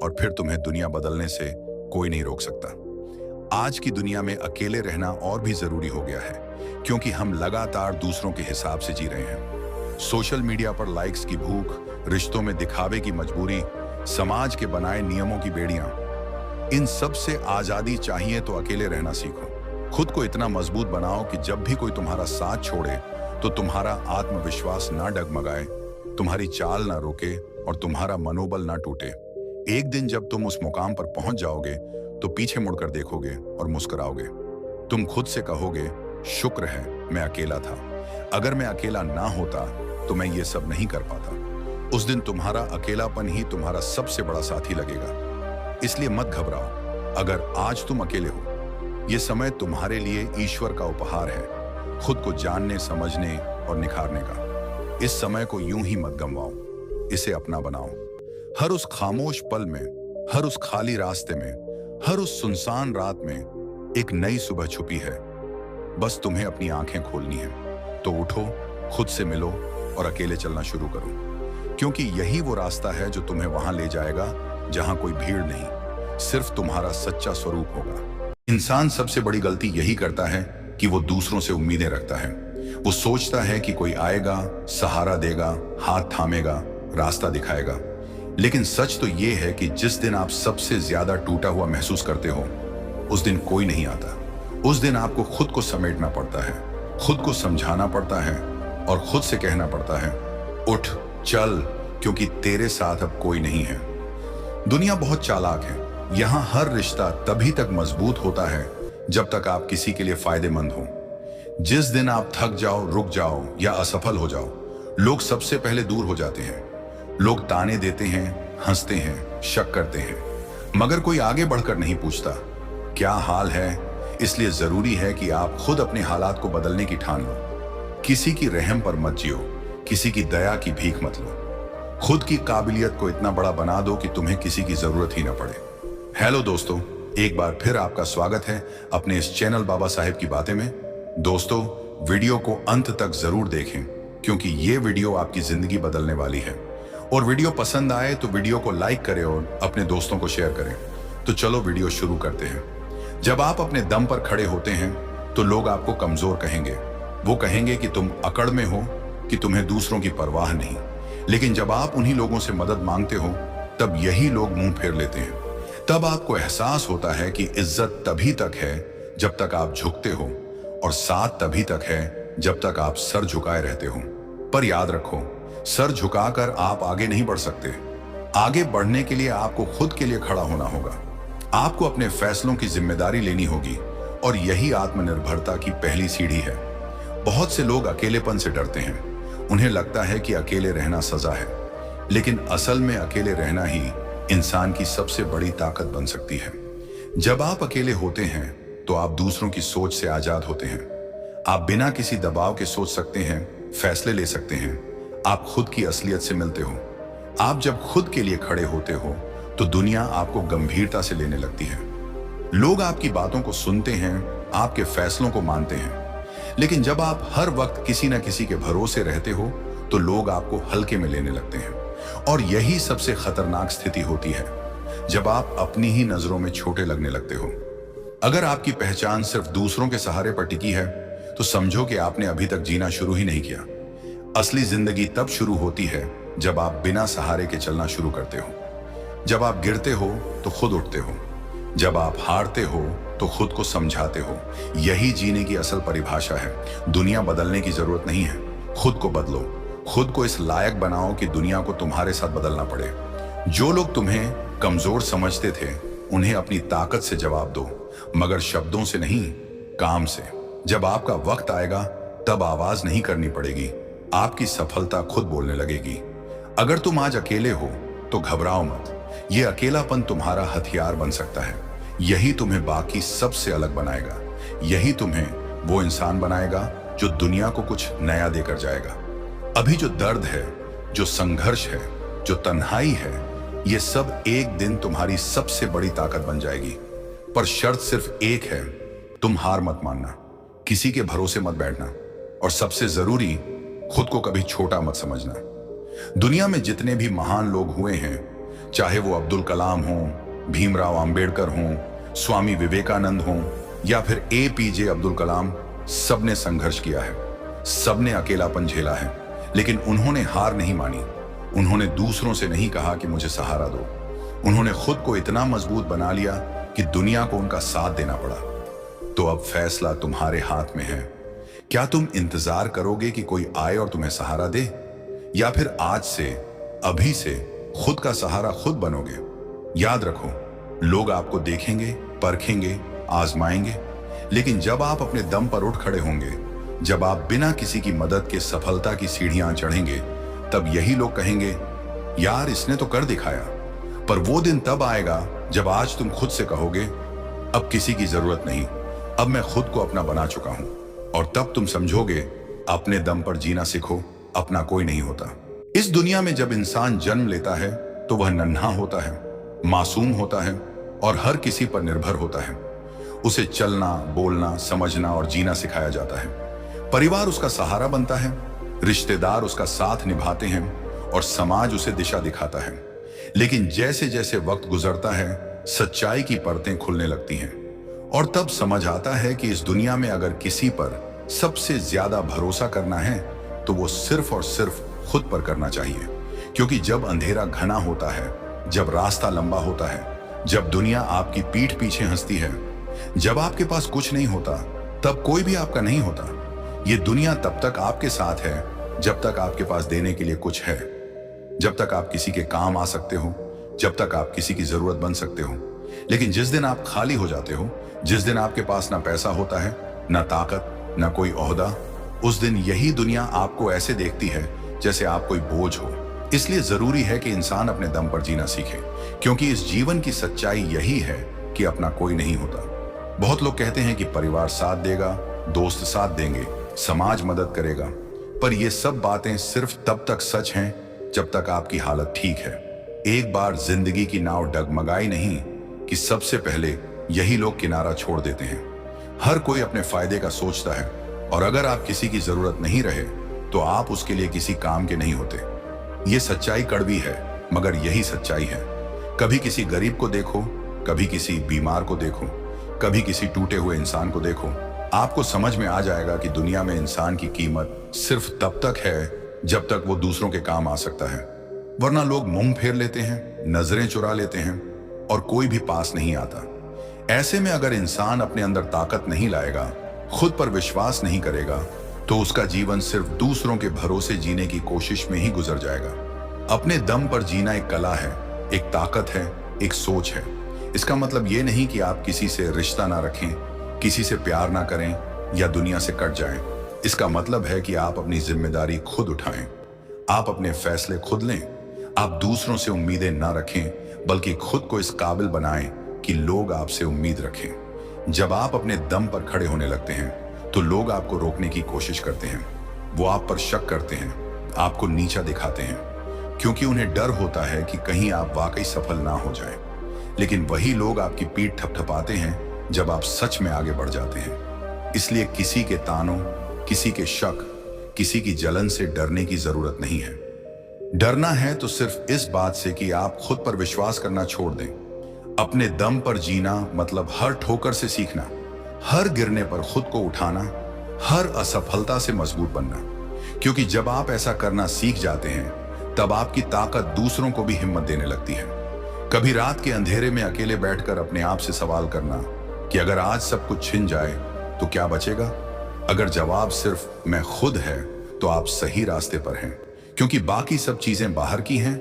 और फिर तुम्हें दुनिया बदलने से कोई नहीं रोक सकता। आज की दुनिया में अकेले रहना और भी जरूरी हो गया है, क्योंकि हम लगातार दूसरों के हिसाब से जी रहे हैं। सोशल मीडिया पर लाइक्स की भूख, रिश्तों में दिखावे की मजबूरी, समाज के बनाए नियमों की बेड़ियां, इन सब से आजादी चाहिए तो अकेले रहना सीखो। खुद को इतना मजबूत बनाओ कि जब भी कोई तुम्हारा साथ छोड़े तो तुम्हारा आत्मविश्वास ना डगमगाए, तुम्हारी चाल ना रुके और तुम्हारा मनोबल ना टूटे। एक दिन जब तुम उस मुकाम पर पहुंच जाओगे तो पीछे मुड़कर देखोगे और मुस्कुराओगे। तुम खुद से कहोगे, शुक्र है मैं अकेला था। अगर मैं अकेला ना होता तो मैं ये सब नहीं कर पाता। उस दिन तुम्हारा अकेलापन ही तुम्हारा सबसे बड़ा साथी लगेगा। इसलिए मत घबराओ। अगर आज तुम अकेले हो, ये समय तुम्हारे लिए ईश्वर का उपहार है, खुद को जानने, समझने और निखारने का। इस समय को यूं ही मत गंवाओ, इसे अपना बनाओ। हर उस खामोश पल में, हर उस खाली रास्ते में, हर उस सुनसान रात में एक नई सुबह छुपी है। बस तुम्हें अपनी आंखें खोलनी है। तो उठो, खुद से मिलो और अकेले चलना शुरू करो, क्योंकि यही वो रास्ता है जो तुम्हें वहां ले जाएगा जहां कोई भीड़ नहीं, सिर्फ तुम्हारा सच्चा स्वरूप होगा। इंसान सबसे बड़ी गलती यही करता है कि वो दूसरों से उम्मीदें रखता है। वो सोचता है कि कोई आएगा, सहारा देगा, हाथ थामेगा, रास्ता दिखाएगा। लेकिन सच तो ये है कि जिस दिन आप सबसे ज्यादा टूटा हुआ महसूस करते हो, उस दिन कोई नहीं आता। उस दिन आपको खुद को समेटना पड़ता है, खुद को समझाना पड़ता है और खुद से कहना पड़ता है, उठ चल, क्योंकि तेरे साथ अब कोई नहीं है। दुनिया बहुत चालाक है। यहां हर रिश्ता तभी तक मजबूत होता है जब तक आप किसी के लिए फायदेमंद हो। जिस दिन आप थक जाओ, रुक जाओ या असफल हो जाओ, लोग सबसे पहले दूर हो जाते हैं। लोग ताने देते हैं, हंसते हैं, शक करते हैं, मगर कोई आगे बढ़कर नहीं पूछता क्या हाल है। इसलिए जरूरी है कि आप खुद अपने हालात को बदलने की ठान लो। किसी की रहम पर मत जियो, किसी की दया की भीख मत लो। खुद की काबिलियत को इतना बड़ा बना दो कि तुम्हें किसी की जरूरत ही ना पड़े। हेलो दोस्तों, एक बार फिर आपका स्वागत है अपने इस चैनल बाबा साहेब की बातें में। दोस्तों, वीडियो को अंत तक जरूर देखें, क्योंकि ये वीडियो आपकी जिंदगी बदलने वाली है। और वीडियो पसंद आए तो वीडियो को लाइक करें और अपने दोस्तों को शेयर करें। तो चलो वीडियो शुरू करते हैं। जब आप अपने दम पर खड़े होते हैं तो लोग आपको कमजोर कहेंगे। वो कहेंगे कि तुम अकड़ में हो, कि तुम्हें दूसरों की परवाह नहीं। लेकिन जब आप उन्हीं लोगों से मदद मांगते हो, तब यही लोग मुंह फेर लेते हैं। तब आपको एहसास होता है कि इज्जत तभी तक है जब तक आप झुकते हो, और साथ तभी तक है जब तक आप सर झुकाए रहते हो। पर याद रखो, सर झुकाकर आप आगे नहीं बढ़ सकते। आगे बढ़ने के लिए आपको खुद के लिए खड़ा होना होगा। आपको अपने फैसलों की जिम्मेदारी लेनी होगी, और यही आत्मनिर्भरता की पहली सीढ़ी है। बहुत से लोग अकेलेपन से डरते हैं। उन्हें लगता है कि अकेले रहना सजा है, लेकिन असल में अकेले रहना ही इंसान की सबसे बड़ी ताकत बन सकती है। जब आप अकेले होते हैं तो आप दूसरों की सोच से आजाद होते हैं। आप बिना किसी दबाव के सोच सकते हैं, फैसले ले सकते हैं। आप खुद की असलियत से मिलते हो। आप जब खुद के लिए खड़े होते हो तो दुनिया आपको गंभीरता से लेने लगती है। लोग आपकी बातों को सुनते हैं, आपके फैसलों को मानते हैं। लेकिन जब आप हर वक्त किसी न किसी के भरोसे रहते हो तो लोग आपको हल्के में लेने लगते हैं। और यही सबसे खतरनाक स्थिति होती है, जब आप अपनी ही नजरों में छोटे लगने लगते हो। अगर आपकी पहचान सिर्फ दूसरों के सहारे पर टिकी है तो समझो कि आपने अभी तक जीना शुरू ही नहीं किया। असली जिंदगी तब शुरू होती है जब आप बिना सहारे के चलना शुरू करते हो। जब आप गिरते हो तो खुद उठते हो। जब आप हारते हो तो खुद को समझाते हो। यही जीने की असल परिभाषा है। दुनिया बदलने की जरूरत नहीं है, खुद को बदलो। खुद को इस लायक बनाओ कि दुनिया को तुम्हारे साथ बदलना पड़े। जो लोग तुम्हें कमजोर समझते थे, उन्हें अपनी ताकत से जवाब दो, मगर शब्दों से नहीं, काम से। जब आपका वक्त आएगा तब आवाज नहीं करनी पड़ेगी, आपकी सफलता खुद बोलने लगेगी। अगर तुम आज अकेले हो तो घबराओ मत। ये अकेलापन तुम्हारा हथियार बन सकता है। यही तुम्हें बाकी सबसे अलग बनाएगा। यही तुम्हें वो इंसान बनाएगा जो दुनिया को कुछ नया देकर जाएगा। अभी जो दर्द है, जो संघर्ष है, जो तन्हाई है, ये सब एक दिन तुम्हारी सबसे बड़ी ताकत बन जाएगी। पर शर्त सिर्फ एक है, तुम हार मत मानना, किसी के भरोसे मत बैठना, और सबसे जरूरी, खुद को कभी छोटा मत समझना। दुनिया में जितने भी महान लोग हुए हैं, चाहे वो अब्दुल कलाम हो, भीमराव अंबेडकर हो, स्वामी विवेकानंद हो, या फिर APJ अब्दुल कलाम, सबने संघर्ष किया है, सबने अकेलापन झेला है, लेकिन उन्होंने हार नहीं मानी। उन्होंने दूसरों से नहीं कहा कि मुझे सहारा दो। उन्होंने खुद को इतना मजबूत बना लिया कि दुनिया को उनका साथ देना पड़ा। तो अब फैसला तुम्हारे हाथ में है। क्या तुम इंतजार करोगे कि कोई आए और तुम्हें सहारा दे, या फिर आज से, अभी से खुद का सहारा खुद बनोगे? याद रखो, लोग आपको देखेंगे, परखेंगे, आजमाएंगे, लेकिन जब आप अपने दम पर उठ खड़े होंगे, जब आप बिना किसी की मदद के सफलता की सीढ़ियां चढ़ेंगे, तब यही लोग कहेंगे, यार इसने तो कर दिखाया। पर वो दिन तब आएगा जब आज तुम खुद से कहोगे, अब किसी की जरूरत नहीं, अब मैं खुद को अपना बना चुका हूं। और तब तुम समझोगे, अपने दम पर जीना सीखो, अपना कोई नहीं होता। इस दुनिया में जब इंसान जन्म लेता है तो वह नन्हा होता है, मासूम होता है और हर किसी पर निर्भर होता है। उसे चलना, बोलना, समझना और जीना सिखाया जाता है। परिवार उसका सहारा बनता है, रिश्तेदार उसका साथ निभाते हैं और समाज उसे दिशा दिखाता है। लेकिन जैसे जैसे वक्त गुजरता है, सच्चाई की परतें खुलने लगती हैं और तब समझ आता है कि इस दुनिया में अगर किसी पर सबसे ज्यादा भरोसा करना है तो वो सिर्फ और सिर्फ खुद पर करना चाहिए। क्योंकि जब अंधेरा घना होता है, जब रास्ता लंबा होता है, जब दुनिया आपकी पीठ पीछे हंसती है, जब आपके पास कुछ नहीं होता, तब कोई भी आपका नहीं होता। ये दुनिया तब तक आपके साथ है जब तक आपके पास देने के लिए कुछ है, जब तक आप किसी के काम आ सकते हो, जब तक आप किसी की जरूरत बन सकते हो। लेकिन जिस दिन आप खाली हो जाते हो, जिस दिन आपके पास ना पैसा होता है, ना ताकत, ना कोई ओहदा, उस दिन यही दुनिया आपको ऐसे देखती है जैसे आप कोई बोझ हो। इसलिए जरूरी है कि इंसान अपने दम पर जीना सीखे, क्योंकि इस जीवन की सच्चाई यही है कि अपना कोई नहीं होता। बहुत लोग कहते हैं कि परिवार साथ देगा, दोस्त साथ देंगे, समाज मदद करेगा, पर ये सब बातें सिर्फ तब तक सच हैं जब तक आपकी हालत ठीक है। एक बार जिंदगी की नाव डगमगाई नहीं कि सबसे पहले यही लोग किनारा छोड़ देते हैं। हर कोई अपने फायदे का सोचता है, और अगर आप किसी की जरूरत नहीं रहे तो आप उसके लिए किसी काम के नहीं होते। ये सच्चाई कड़वी है, मगर यही सच्चाई है। कभी किसी गरीब को देखो, कभी किसी बीमार को देखो, कभी किसी टूटे हुए इंसान को देखो, आपको समझ में आ जाएगा कि दुनिया में इंसान की कीमत सिर्फ तब तक है जब तक वो दूसरों के काम आ सकता है। वरना लोग मुंह फेर लेते हैं, नजरें चुरा लेते हैं और कोई भी पास नहीं आता। ऐसे में अगर इंसान अपने अंदर ताकत नहीं लाएगा, खुद पर विश्वास नहीं करेगा, तो उसका जीवन सिर्फ दूसरों के भरोसे जीने की कोशिश में ही गुजर जाएगा। अपने दम पर जीना एक कला है, एक ताकत है, एक सोच है। इसका मतलब ये नहीं कि आप किसी से रिश्ता ना रखें, किसी से प्यार ना करें या दुनिया से कट जाएं। इसका मतलब है कि आप अपनी जिम्मेदारी खुद उठाएं, आप अपने फैसले खुद लें, आप दूसरों से उम्मीदें ना रखें, बल्कि खुद को इस काबिल बनाएं कि लोग आपसे उम्मीद रखें। जब आप अपने दम पर खड़े होने लगते हैं तो लोग आपको रोकने की कोशिश करते हैं, वो आप पर शक करते हैं, आपको नीचा दिखाते हैं, क्योंकि उन्हें डर होता है कि कहीं आप वाकई सफल ना हो जाएं। लेकिन वही लोग आपकी पीठ थपथपाते हैं जब आप सच में आगे बढ़ जाते हैं। इसलिए किसी के तानों, किसी के शक, किसी की जलन से डरने की जरूरत नहीं है। डरना है तो सिर्फ इस बात से कि आप खुद पर विश्वास करना छोड़ दें। अपने दम पर जीना मतलब हर ठोकर से सीखना, हर गिरने पर खुद को उठाना, हर असफलता से मजबूत बनना। क्योंकि जब आप ऐसा करना सीख जाते हैं, तब आपकी ताकत दूसरों को भी हिम्मत देने लगती है। कभी रात के अंधेरे में अकेले बैठकर अपने आप से सवाल करना कि अगर आज सब कुछ छिन जाए तो क्या बचेगा? अगर जवाब सिर्फ मैं खुद है तो आप सही रास्ते पर हैं, क्योंकि बाकी सब चीजें बाहर की हैं,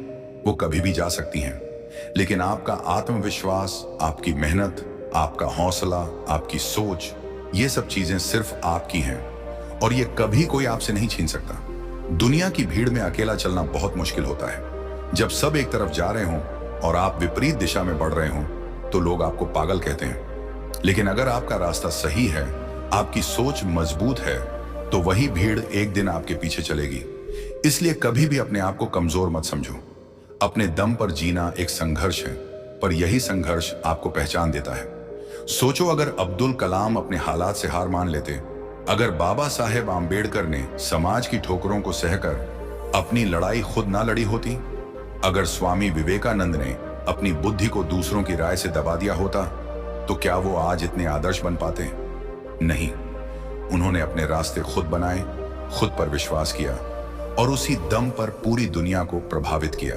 वो कभी भी जा सकती हैं। लेकिन आपका आत्मविश्वास, आपकी मेहनत, आपका हौसला, आपकी सोच, ये सब चीजें सिर्फ आपकी हैं और ये कभी कोई आपसे नहीं छीन सकता। दुनिया की भीड़ में अकेला चलना बहुत मुश्किल होता है। जब सब एक तरफ जा रहे हों और आप विपरीत दिशा में बढ़ रहे हों तो लोग आपको पागल कहते हैं। लेकिन अगर आपका रास्ता सही है, आपकी सोच मजबूत है, तो वही भीड़ एक दिन आपके पीछे चलेगी। इसलिए कभी भी अपने आप को कमजोर मत समझो। अपने दम पर जीना एक संघर्ष है, पर यही संघर्ष आपको पहचान देता है। सोचो, अगर अब्दुल कलाम अपने हालात से हार मान लेते, अगर बाबा साहेब आम्बेडकर ने समाज की ठोकरों को सहकर अपनी लड़ाई खुद ना लड़ी होती, अगर स्वामी विवेकानंद ने अपनी बुद्धि को दूसरों की राय से दबा दिया होता, तो क्या वो आज इतने आदर्श बन पाते? नहीं। उन्होंने अपने रास्ते खुद बनाए, खुद पर विश्वास किया और उसी दम पर पूरी दुनिया को प्रभावित किया।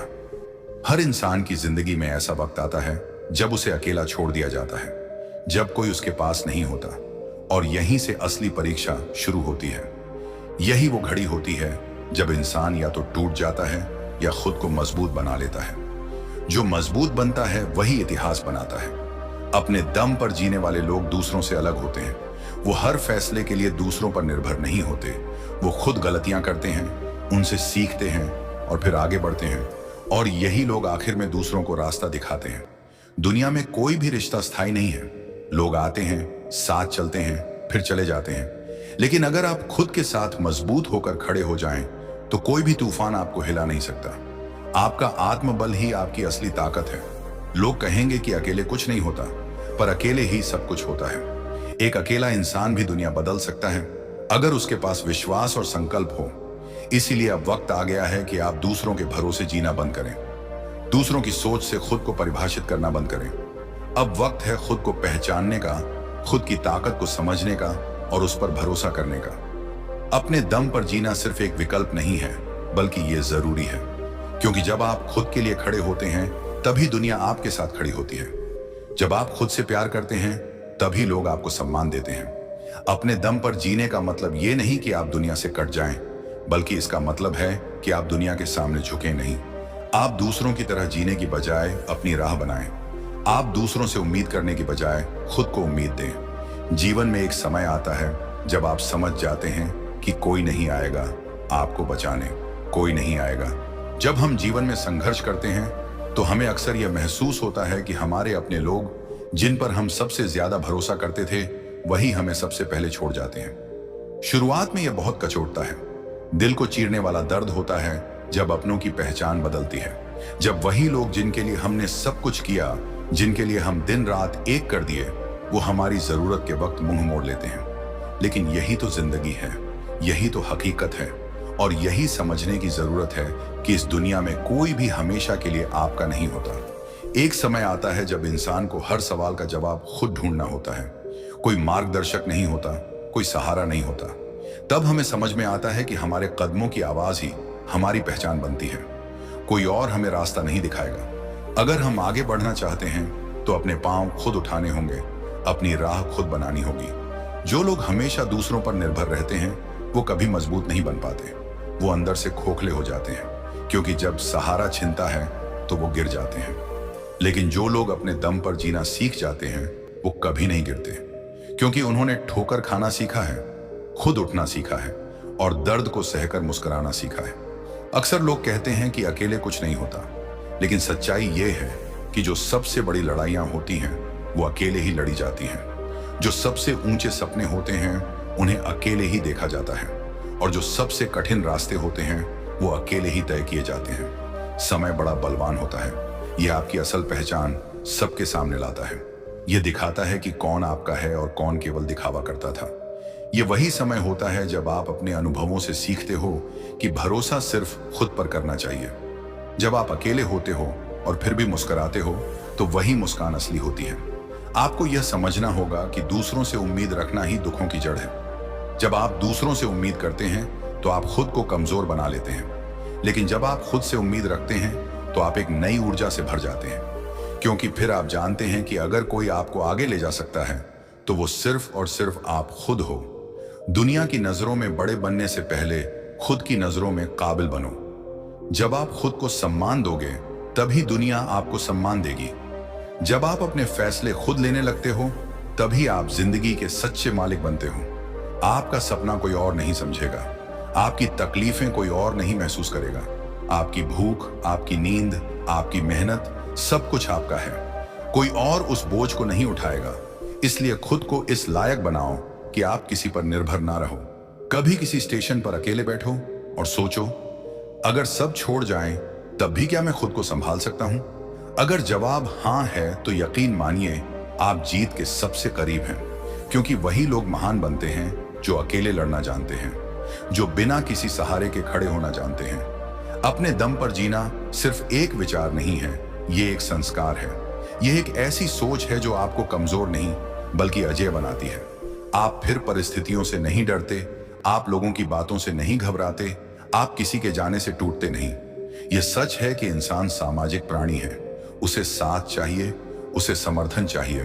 हर इंसान की जिंदगी में ऐसा वक्त आता है जब उसे अकेला छोड़ दिया जाता है, जब कोई उसके पास नहीं होता, और यहीं से असली परीक्षा शुरू होती है। यही वो घड़ी होती है जब इंसान या तो टूट जाता है या खुद को मजबूत बना लेता है। जो मजबूत बनता है वही इतिहास बनाता है। अपने दम पर जीने वाले लोग दूसरों से अलग होते हैं। वो हर फैसले के लिए दूसरों पर निर्भर नहीं होते। वो खुद गलतियां करते हैं, उनसे सीखते हैं और फिर आगे बढ़ते हैं। और यही लोग आखिर में दूसरों को रास्ता दिखाते हैं। दुनिया में कोई भी रिश्ता स्थायी नहीं है। लोग आते हैं, साथ चलते हैं, फिर चले जाते हैं। लेकिन अगर आप खुद के साथ मजबूत होकर खड़े हो जाएं, तो कोई भी तूफान आपको हिला नहीं सकता। आपका आत्मबल ही आपकी असली ताकत है। लोग कहेंगे कि अकेले कुछ नहीं होता, पर अकेले ही सब कुछ होता है। एक अकेला इंसान भी दुनिया बदल सकता है, अगर उसके पास विश्वास और संकल्प हो। इसीलिए अब वक्त आ गया है कि आप दूसरों के भरोसे जीना बंद करें, दूसरों की सोच से खुद को परिभाषित करना बंद करें। अब वक्त है खुद को पहचानने का, खुद की ताकत को समझने का और उस पर भरोसा करने का। अपने दम पर जीना सिर्फ एक विकल्प नहीं है, बल्कि ये जरूरी है। क्योंकि जब आप खुद के लिए खड़े होते हैं, तभी दुनिया आपके साथ खड़ी होती है। जब आप खुद से प्यार करते हैं, तभी लोग आपको सम्मान देते हैं। अपने दम पर जीने का मतलब ये नहीं कि आप दुनिया से कट जाएं, बल्कि इसका मतलब है कि आप दुनिया के सामने झुके नहीं। आप दूसरों की तरह जीने की बजाय अपनी राह बनाएं। आप दूसरों से उम्मीद करने की बजाय खुद को उम्मीद दें। जीवन में एक समय आता है जब आप समझ जाते हैं कि कोई नहीं आएगा आपको बचाने, कोई नहीं आएगा। जब हम जीवन में संघर्ष करते हैं तो हमें अक्सर यह महसूस होता है कि हमारे अपने लोग, जिन पर हम सबसे ज्यादा भरोसा करते थे, वही हमें सबसे पहले छोड़ जाते हैं। शुरुआत में यह बहुत कचोटता है। दिल को चीरने वाला दर्द होता है जब अपनों की पहचान बदलती है। जब वही लोग जिनके लिए हमने सब कुछ किया, जिनके लिए हम दिन रात एक कर दिए, वो हमारी जरूरत के वक्त मुंह मोड़ लेते हैं। लेकिन यही तो जिंदगी है, यही तो हकीकत है, और यही समझने की जरूरत है कि इस दुनिया में कोई भी हमेशा के लिए आपका नहीं होता। एक समय आता है जब इंसान को हर सवाल का जवाब खुद ढूंढना होता है। कोई मार्गदर्शक नहीं होता, कोई सहारा नहीं होता। तब हमें समझ में आता है कि हमारे कदमों की आवाज ही हमारी पहचान बनती है। कोई और हमें रास्ता नहीं दिखाएगा। अगर हम आगे बढ़ना चाहते हैं तो अपने पांव खुद उठाने होंगे, अपनी राह खुद बनानी होगी। जो लोग हमेशा दूसरों पर निर्भर रहते हैं, वो कभी मजबूत नहीं बन पाते। वो अंदर से खोखले हो जाते हैं, क्योंकि जब सहारा छिनता है तो वो गिर जाते हैं। लेकिन जो लोग अपने दम पर जीना सीख जाते हैं, वो कभी नहीं गिरते, क्योंकि उन्होंने ठोकर खाना सीखा है, खुद उठना सीखा है और दर्द को सहकर मुस्कुराना सीखा है। अक्सर लोग कहते हैं कि अकेले कुछ नहीं होता, लेकिन सच्चाई ये है कि जो सबसे बड़ी लड़ाइयां होती हैं वो अकेले ही लड़ी जाती हैं। जो सबसे ऊंचे सपने होते हैं उन्हें अकेले ही देखा जाता है, और जो सबसे कठिन रास्ते होते हैं वो अकेले ही तय किए जाते हैं। समय बड़ा बलवान होता है। यह आपकी असल पहचान सबके सामने लाता है। यह दिखाता है कि कौन आपका है और कौन केवल दिखावा करता था। यह वही समय होता है जब आप अपने अनुभवों से सीखते हो कि भरोसा सिर्फ खुद पर करना चाहिए। जब आप अकेले होते हो और फिर भी मुस्कुराते हो, तो वही मुस्कान असली होती है। आपको यह समझना होगा कि दूसरों से उम्मीद रखना ही दुखों की जड़ है। जब आप दूसरों से उम्मीद करते हैं तो आप खुद को कमजोर बना लेते हैं, लेकिन जब आप खुद से उम्मीद रखते हैं तो आप एक नई ऊर्जा से भर जाते हैं। क्योंकि फिर आप जानते हैं कि अगर कोई आपको आगे ले जा सकता है तो वो सिर्फ और सिर्फ आप खुद हो। दुनिया की नजरों में बड़े बनने से पहले खुद की नजरों में काबिल बनो। जब आप खुद को सम्मान दोगे, तभी दुनिया आपको सम्मान देगी। जब आप अपने फैसले खुद लेने लगते हो, तभी आप जिंदगी के सच्चे मालिक बनते हो। आपका सपना कोई और नहीं समझेगा, आपकी तकलीफें कोई और नहीं महसूस करेगा। आपकी भूख, आपकी नींद, आपकी मेहनत, सब कुछ आपका है। कोई और उस बोझ को नहीं उठाएगा। इसलिए खुद को इस लायक बनाओ कि आप किसी पर निर्भर ना रहो। कभी किसी स्टेशन पर अकेले बैठो और सोचो, अगर सब छोड़ जाएं, तब भी क्या मैं खुद को संभाल सकता हूं? अगर जवाब हां है तो यकीन मानिए आप जीत के सबसे करीब हैं, क्योंकि वही लोग महान बनते हैं जो अकेले लड़ना जानते हैं, जो बिना किसी सहारे के खड़े होना जानते हैं। अपने दम पर जीना सिर्फ एक विचार नहीं है, ये एक संस्कार है। यह एक ऐसी सोच है जो आपको कमजोर नहीं बल्कि अजेय बनाती है। आप फिर परिस्थितियों से नहीं डरते, आप लोगों की बातों से नहीं घबराते, आप किसी के जाने से टूटते नहीं। यह सच है कि इंसान सामाजिक प्राणी है, उसे साथ चाहिए, उसे समर्थन चाहिए।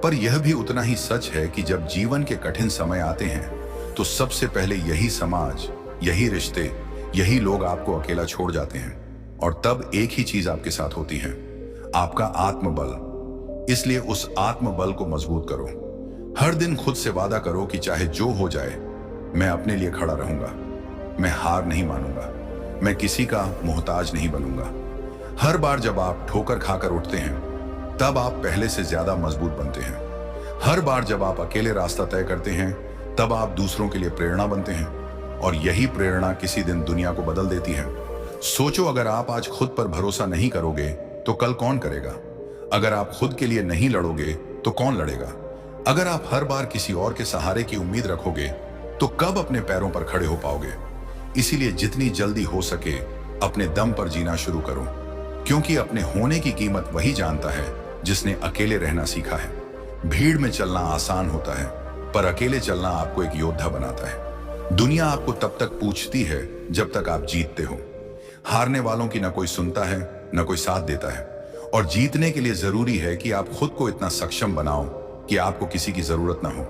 पर यह भी उतना ही सच है कि जब जीवन के कठिन समय आते हैं तो सबसे पहले यही समाज, यही रिश्ते, यही लोग आपको अकेला छोड़ जाते हैं। और तब एक ही चीज आपके साथ होती है, आपका आत्मबल। इसलिए उस आत्मबल को मजबूत करो। हर दिन खुद से वादा करो कि चाहे जो हो जाए, मैं अपने लिए खड़ा रहूंगा, मैं हार नहीं मानूंगा, मैं किसी का मोहताज नहीं बनूंगा। हर बार जब आप ठोकर खाकर उठते हैं, तब आप पहले से ज्यादा मजबूत बनते हैं। हर बार जब आप अकेले रास्ता तय करते हैं, तब आप दूसरों के लिए प्रेरणा बनते हैं, और यही प्रेरणा किसी दिन दुनिया को बदल देती है। सोचो, अगर आप आज खुद पर भरोसा नहीं करोगे तो कल कौन करेगा? अगर आप खुद के लिए नहीं लड़ोगे तो कौन लड़ेगा? अगर आप हर बार किसी और के सहारे की उम्मीद रखोगे तो कब अपने पैरों पर खड़े हो पाओगे? इसीलिए जितनी जल्दी हो सके अपने दम पर जीना शुरू करो, क्योंकि अपने होने की कीमत वही जानता है जिसने अकेले रहना सीखा है। भीड़ में चलना आसान होता है, पर अकेले चलना आपको एक योद्धा बनाता है। दुनिया आपको तब तक पूछती है जब तक आप जीतते हो। हारने वालों की न कोई सुनता है, न कोई साथ देता है। और जीतने के लिए जरूरी है कि आप खुद को इतना सक्षम बनाओ कि आपको किसी की जरूरत ना हो।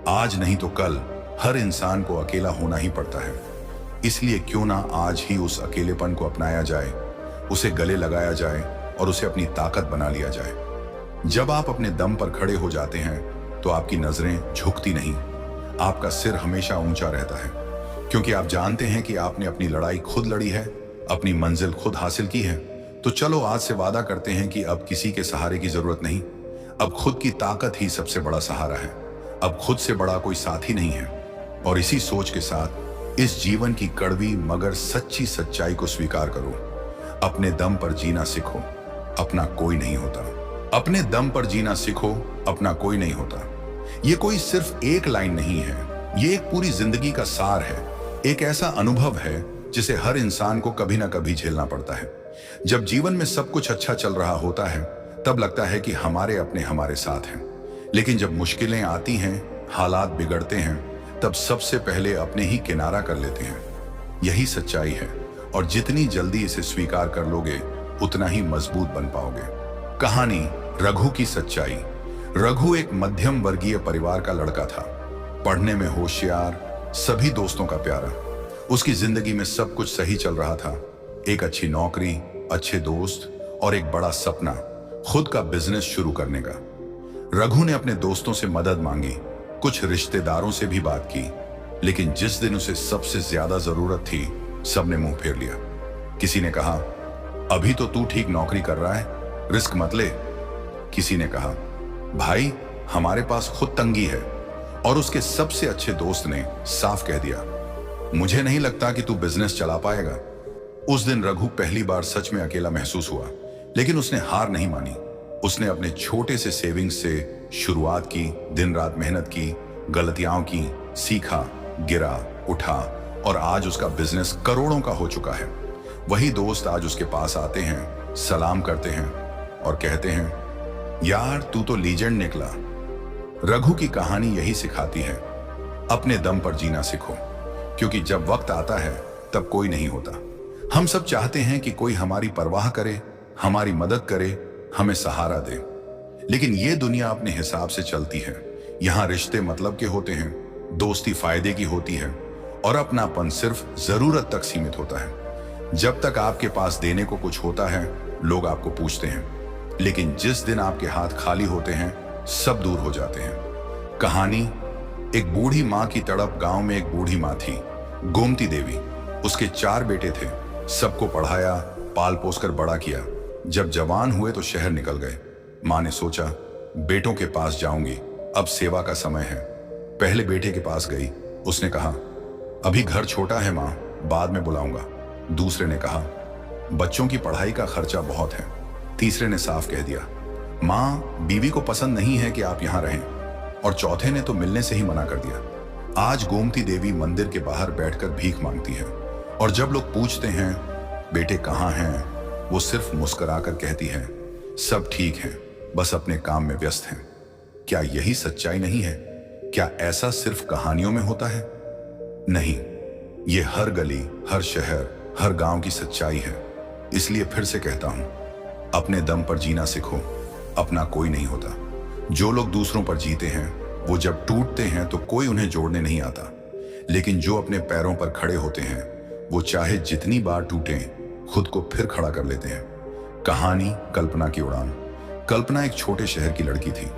आज नहीं तो कल हर इंसान को अकेला होना ही पड़ता है। इसलिए क्यों ना आज ही उस अकेलेपन को अपनाया जाए, उसे गले लगाया जाए और उसे अपनी ताकत बना लिया जाए। जब आप अपने दम पर खड़े हो जाते हैं तो आपकी नजरें झुकती नहीं, आपका सिर हमेशा ऊंचा रहता है, क्योंकि आप जानते हैं कि आपने अपनी लड़ाई खुद लड़ी है, अपनी मंजिल खुद हासिल की है। तो चलो आज से वादा करते हैं कि अब किसी के सहारे की जरूरत नहीं। अब खुद की ताकत ही सबसे बड़ा सहारा है। अब खुद से बड़ा कोई साथी नहीं है। और इसी सोच के साथ इस जीवन की कड़वी मगर सच्ची सच्चाई को स्वीकार करो। अपने दम पर जीना सीखो, अपना कोई नहीं होता। अपने दम पर जीना सीखो, अपना कोई नहीं होता। ये कोई सिर्फ एक लाइन नहीं है, ये एक पूरी जिंदगी का सार है। एक ऐसा अनुभव है जिसे हर इंसान को कभी ना कभी झेलना पड़ता है। जब जीवन में सब कुछ अच्छा चल रहा होता है, तब लगता है कि हमारे अपने हमारे साथ हैं। लेकिन जब मुश्किलें आती हैं, हालात बिगड़ते हैं, तब सबसे पहले अपने ही किनारा कर लेते हैं। यही सच्चाई है, और जितनी जल्दी इसे स्वीकार कर लोगे उतना ही मजबूत बन पाओगे। कहानी रघु की सच्चाई। रघु एक मध्यम वर्गीय परिवार का लड़का था, पढ़ने में होशियार, सभी दोस्तों का प्यारा। उसकी जिंदगी में सब कुछ सही चल रहा था। एक अच्छी नौकरी, अच्छे दोस्त और एक बड़ा सपना, खुद का बिजनेस शुरू करने का। रघु ने अपने दोस्तों से मदद मांगी, कुछ रिश्तेदारों से भी बात की, लेकिन जिस दिन उसे सबसे ज्यादा जरूरत थी, सबने मुंह फेर लिया। किसी ने कहा, अभी तो तू ठीक नौकरी कर रहा है, रिस्क मत ले। किसी ने कहा, भाई हमारे पास खुद तंगी है। और उसके सबसे अच्छे दोस्त ने साफ कह दिया, मुझे नहीं लगता कि तू बिजनेस चला पाएगा। उस दिन रघु पहली बार सच में अकेला महसूस हुआ, लेकिन उसने हार नहीं मानी। उसने अपने छोटे से सेविंग्स से शुरुआत की, दिन रात मेहनत की, गलतियां की, सीखा, गिरा, उठा, और आज उसका बिजनेस करोड़ों का हो चुका है। वही दोस्त आज उसके पास आते हैं, सलाम करते हैं और कहते हैं, यार तू तो लीजेंड निकला। रघु की कहानी यही सिखाती है, अपने दम पर जीना सीखो, क्योंकि जब वक्त आता है तब कोई नहीं होता। हम सब चाहते हैं कि कोई हमारी परवाह करे, हमारी मदद करे, हमें सहारा दे, लेकिन ये दुनिया अपने हिसाब से चलती है। यहाँ रिश्ते मतलब के होते हैं, दोस्ती फायदे की होती है, और अपनापन सिर्फ जरूरत तक सीमित होता है। जब तक आपके पास देने को कुछ होता है, लोग आपको पूछते हैं, लेकिन जिस दिन आपके हाथ खाली होते हैं, सब दूर हो जाते हैं। कहानी, एक बूढ़ी माँ की तड़प। गांव में एक बूढ़ी माँ थी गोमती देवी, उसके 4 बेटे थे। सबको पढ़ाया, पाल पोस कर बड़ा किया। जब जवान हुए तो शहर निकल गए। माँ ने सोचा, बेटों के पास जाऊंगी, अब सेवा का समय है। पहले बेटे के पास गई। उसने कहा, अभी घर छोटा है माँ, बाद में बुलाऊंगा। दूसरे ने कहा, बच्चों की पढ़ाई का खर्चा बहुत है। तीसरे ने साफ कह दिया, माँ, बीवी को पसंद नहीं है कि आप यहां रहें। और चौथे ने तो मिलने से ही मना कर दिया। आज गोमती देवी मंदिर के बाहर बैठकर भीख मांगती है, और जब लोग पूछते हैं बेटे कहाँ हैं, वो सिर्फ मुस्कुराकर कहती है, सब ठीक है, बस अपने काम में व्यस्त हैं। क्या यही सच्चाई नहीं है? क्या ऐसा सिर्फ कहानियों में होता है? नहीं, ये हर गली, हर शहर, हर गांव की सच्चाई है। इसलिए फिर से कहता हूं, अपने दम पर जीना सीखो, अपना कोई नहीं होता। जो लोग दूसरों पर जीते हैं, वो जब टूटते हैं तो कोई उन्हें जोड़ने नहीं आता। लेकिन जो अपने पैरों पर खड़े होते हैं, वो चाहे जितनी बार टूटें, खुद को फिर खड़ा कर लेते हैं। कहानी कल्पना की उड़ान। कल्पना एक छोटे शहर की लड़की थी।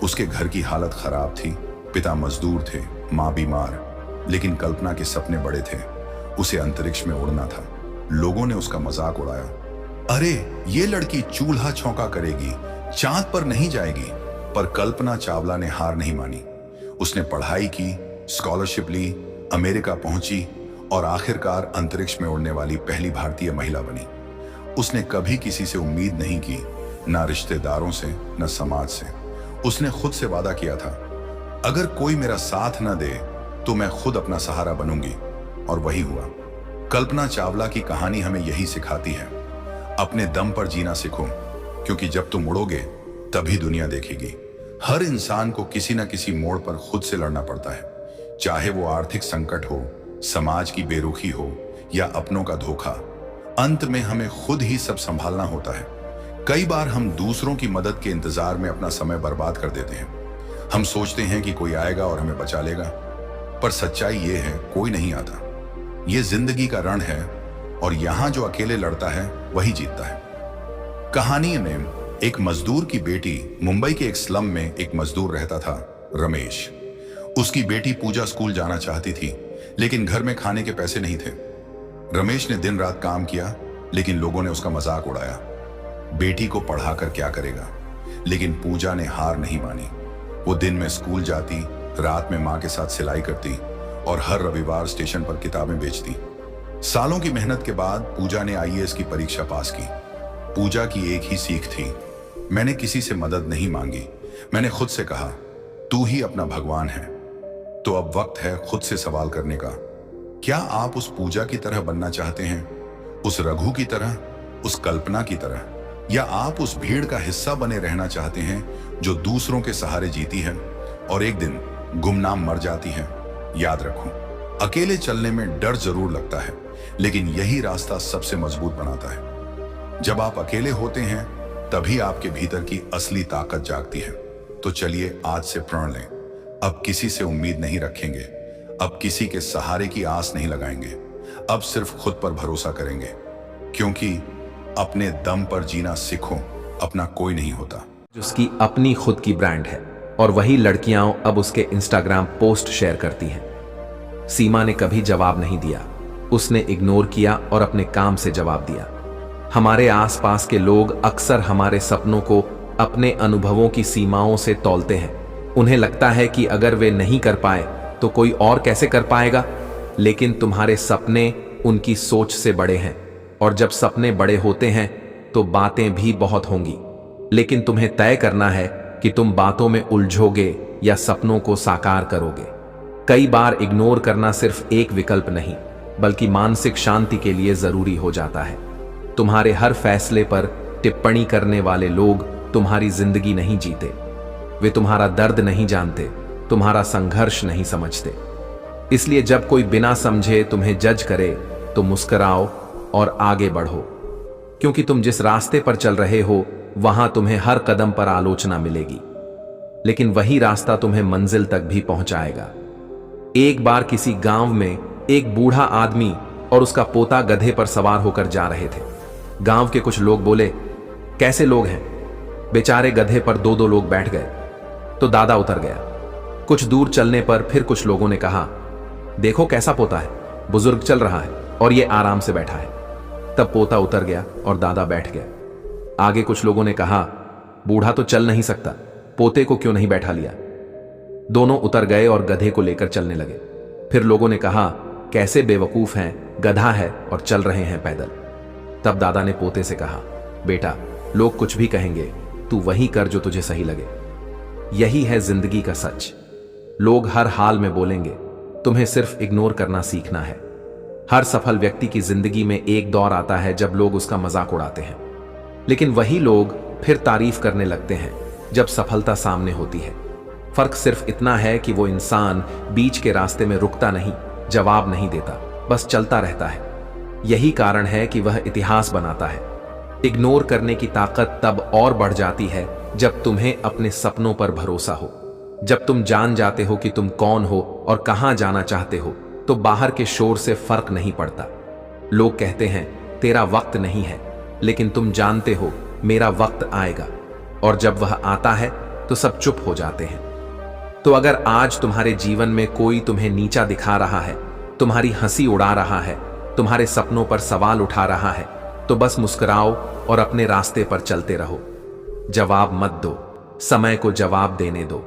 उसके घर की हालत खराब थी, पिता मजदूर थे, माँ बीमार। लेकिन कल्पना के सपने बड़े थे। उसे अंतरिक्ष में उड़ना था। लोगों ने उसका मजाक उड़ाया, अरे ये लड़की चूल्हा छौंका करेगी, चांद पर नहीं जाएगी। पर कल्पना चावला ने हार नहीं मानी। उसने पढ़ाई की, स्कॉलरशिप ली, अमेरिका पहुंची और आखिरकार अंतरिक्ष में उड़ने वाली पहली भारतीय महिला बनी। उसने कभी किसी से उम्मीद नहीं की, ना रिश्तेदारों से, न समाज से। उसने खुद से वादा किया था, अगर कोई मेरा साथ न दे तो मैं खुद अपना सहारा बनूंगी। और वही हुआ। कल्पना चावला की कहानी हमें यही सिखाती है, अपने दम पर जीना सीखो, क्योंकि जब तुम उड़ोगे तभी दुनिया देखेगी। हर इंसान को किसी न किसी मोड़ पर खुद से लड़ना पड़ता है, चाहे वो आर्थिक संकट हो, समाज की बेरुखी हो या अपनों का धोखा। अंत में हमें खुद ही सब संभालना होता है। कई बार हम दूसरों की मदद के इंतजार में अपना समय बर्बाद कर देते हैं। हम सोचते हैं कि कोई आएगा और हमें बचा लेगा, पर सच्चाई ये है, कोई नहीं आता। ये जिंदगी का रण है, और यहां जो अकेले लड़ता है वही जीतता है। कहानी में एक मजदूर की बेटी, मुंबई के एक स्लम में एक मजदूर रहता था, रमेश। उसकी बेटी पूजा स्कूल जाना चाहती थी, लेकिन घर में खाने के पैसे नहीं थे। रमेश ने दिन रात काम किया, लेकिन लोगों ने उसका मजाक उड़ाया। बेटी को पढ़ाकर क्या करेगा? लेकिन पूजा ने हार नहीं मानी। वो दिन में स्कूल जाती, रात में माँ के साथ सिलाई करती और हर रविवार स्टेशन पर किताबें बेचती। सालों की मेहनत के बाद पूजा ने आईएएस की परीक्षा पास की। पूजा की एक ही सीख थी, मैंने किसी से मदद नहीं मांगी, मैंने खुद से कहा, तू ही अपना भगवान है। तो अब वक्त है खुद से सवाल करने का, क्या आप उस पूजा की तरह बनना चाहते हैं, उस रघु की तरह, उस कल्पना की तरह, या आप उस भीड़ का हिस्सा बने रहना चाहते हैं जो दूसरों के सहारे जीती है और एक दिन गुमनाम मर जाती है? याद रखो, अकेले चलने में डर जरूर लगता है, लेकिन यही रास्ता सबसे मजबूत बनाता है। जब आप अकेले होते हैं तभी आपके भीतर की असली ताकत जागती है। तो चलिए आज से प्रण लें, अब किसी से उम्मीद नहीं रखेंगे, अब किसी के सहारे की आस नहीं लगाएंगे, अब सिर्फ खुद पर भरोसा करेंगे, क्योंकि अपने दम पर जीना सीखो, अपना कोई नहीं होता। उसकी अपनी खुद की ब्रांड है और वही लड़कियां अब उसके इंस्टाग्राम पोस्ट शेयर करती हैं। सीमा ने कभी जवाब नहीं दिया, उसने इग्नोर किया और अपने काम से जवाब दिया। हमारे आसपास के लोग अक्सर हमारे सपनों को अपने अनुभवों की सीमाओं से तौलते हैं। उन्हें लगता है कि अगर वे नहीं कर पाए तो कोई और कैसे कर पाएगा। लेकिन तुम्हारे सपने उनकी सोच से बड़े हैं, और जब सपने बड़े होते हैं तो बातें भी बहुत होंगी। लेकिन तुम्हें तय करना है कि तुम बातों में उलझोगे या सपनों को साकार करोगे। कई बार इग्नोर करना सिर्फ एक विकल्प नहीं, बल्कि मानसिक शांति के लिए जरूरी हो जाता है। तुम्हारे हर फैसले पर टिप्पणी करने वाले लोग तुम्हारी जिंदगी नहीं जीते। वे तुम्हारा दर्द नहीं जानते, तुम्हारा संघर्ष नहीं समझते। इसलिए जब कोई बिना समझे तुम्हें जज करे तो मुस्कुराओ और आगे बढ़ो, क्योंकि तुम जिस रास्ते पर चल रहे हो वहां तुम्हें हर कदम पर आलोचना मिलेगी, लेकिन वही रास्ता तुम्हें मंजिल तक भी पहुंचाएगा। एक बार किसी गांव में एक बूढ़ा आदमी और उसका पोता गधे पर सवार होकर जा रहे थे। गांव के कुछ लोग बोले, कैसे लोग हैं? बेचारे गधे पर दो दो लोग बैठ गए तो दादा उतर गया। कुछ दूर चलने पर फिर कुछ लोगों ने कहा, देखो कैसा पोता है, बुजुर्ग चल रहा है और ये आराम से बैठा है। तब पोता उतर गया और दादा बैठ गया। आगे कुछ लोगों ने कहा, बूढ़ा तो चल नहीं सकता, पोते को क्यों नहीं बैठा लिया। दोनों उतर गए और गधे को लेकर चलने लगे। फिर लोगों ने कहा, कैसे बेवकूफ हैं, गधा है और चल रहे हैं पैदल। तब दादा ने पोते से कहा, बेटा, लोग कुछ भी कहेंगे, तू वही कर जो तुझे सही लगे। यही है जिंदगी का सच। लोग हर हाल में बोलेंगे, तुम्हें सिर्फ इग्नोर करना सीखना है। हर सफल व्यक्ति की जिंदगी में एक दौर आता है जब लोग उसका मजाक उड़ाते हैं, लेकिन वही लोग फिर तारीफ करने लगते हैं जब सफलता सामने होती है। फर्क सिर्फ इतना है कि वो इंसान बीच के रास्ते में रुकता नहीं, जवाब नहीं देता, बस चलता रहता है। यही कारण है कि वह इतिहास बनाता है। इग्नोर करने की ताकत तब और बढ़ जाती है जब तुम्हें अपने सपनों पर भरोसा हो। जब तुम जान जाते हो कि तुम कौन हो और कहां जाना चाहते हो, तो बाहर के शोर से फर्क नहीं पड़ता। लोग कहते हैं, तेरा वक्त नहीं है, लेकिन तुम जानते हो मेरा वक्त आएगा। और जब वह आता है तो सब चुप हो जाते हैं। तो अगर आज तुम्हारे जीवन में कोई तुम्हें नीचा दिखा रहा है, तुम्हारी हंसी उड़ा रहा है, तुम्हारे सपनों पर सवाल उठा रहा है, तो बस मुस्कुराओ और अपने रास्ते पर चलते रहो। जवाब मत दो, समय को जवाब देने दो।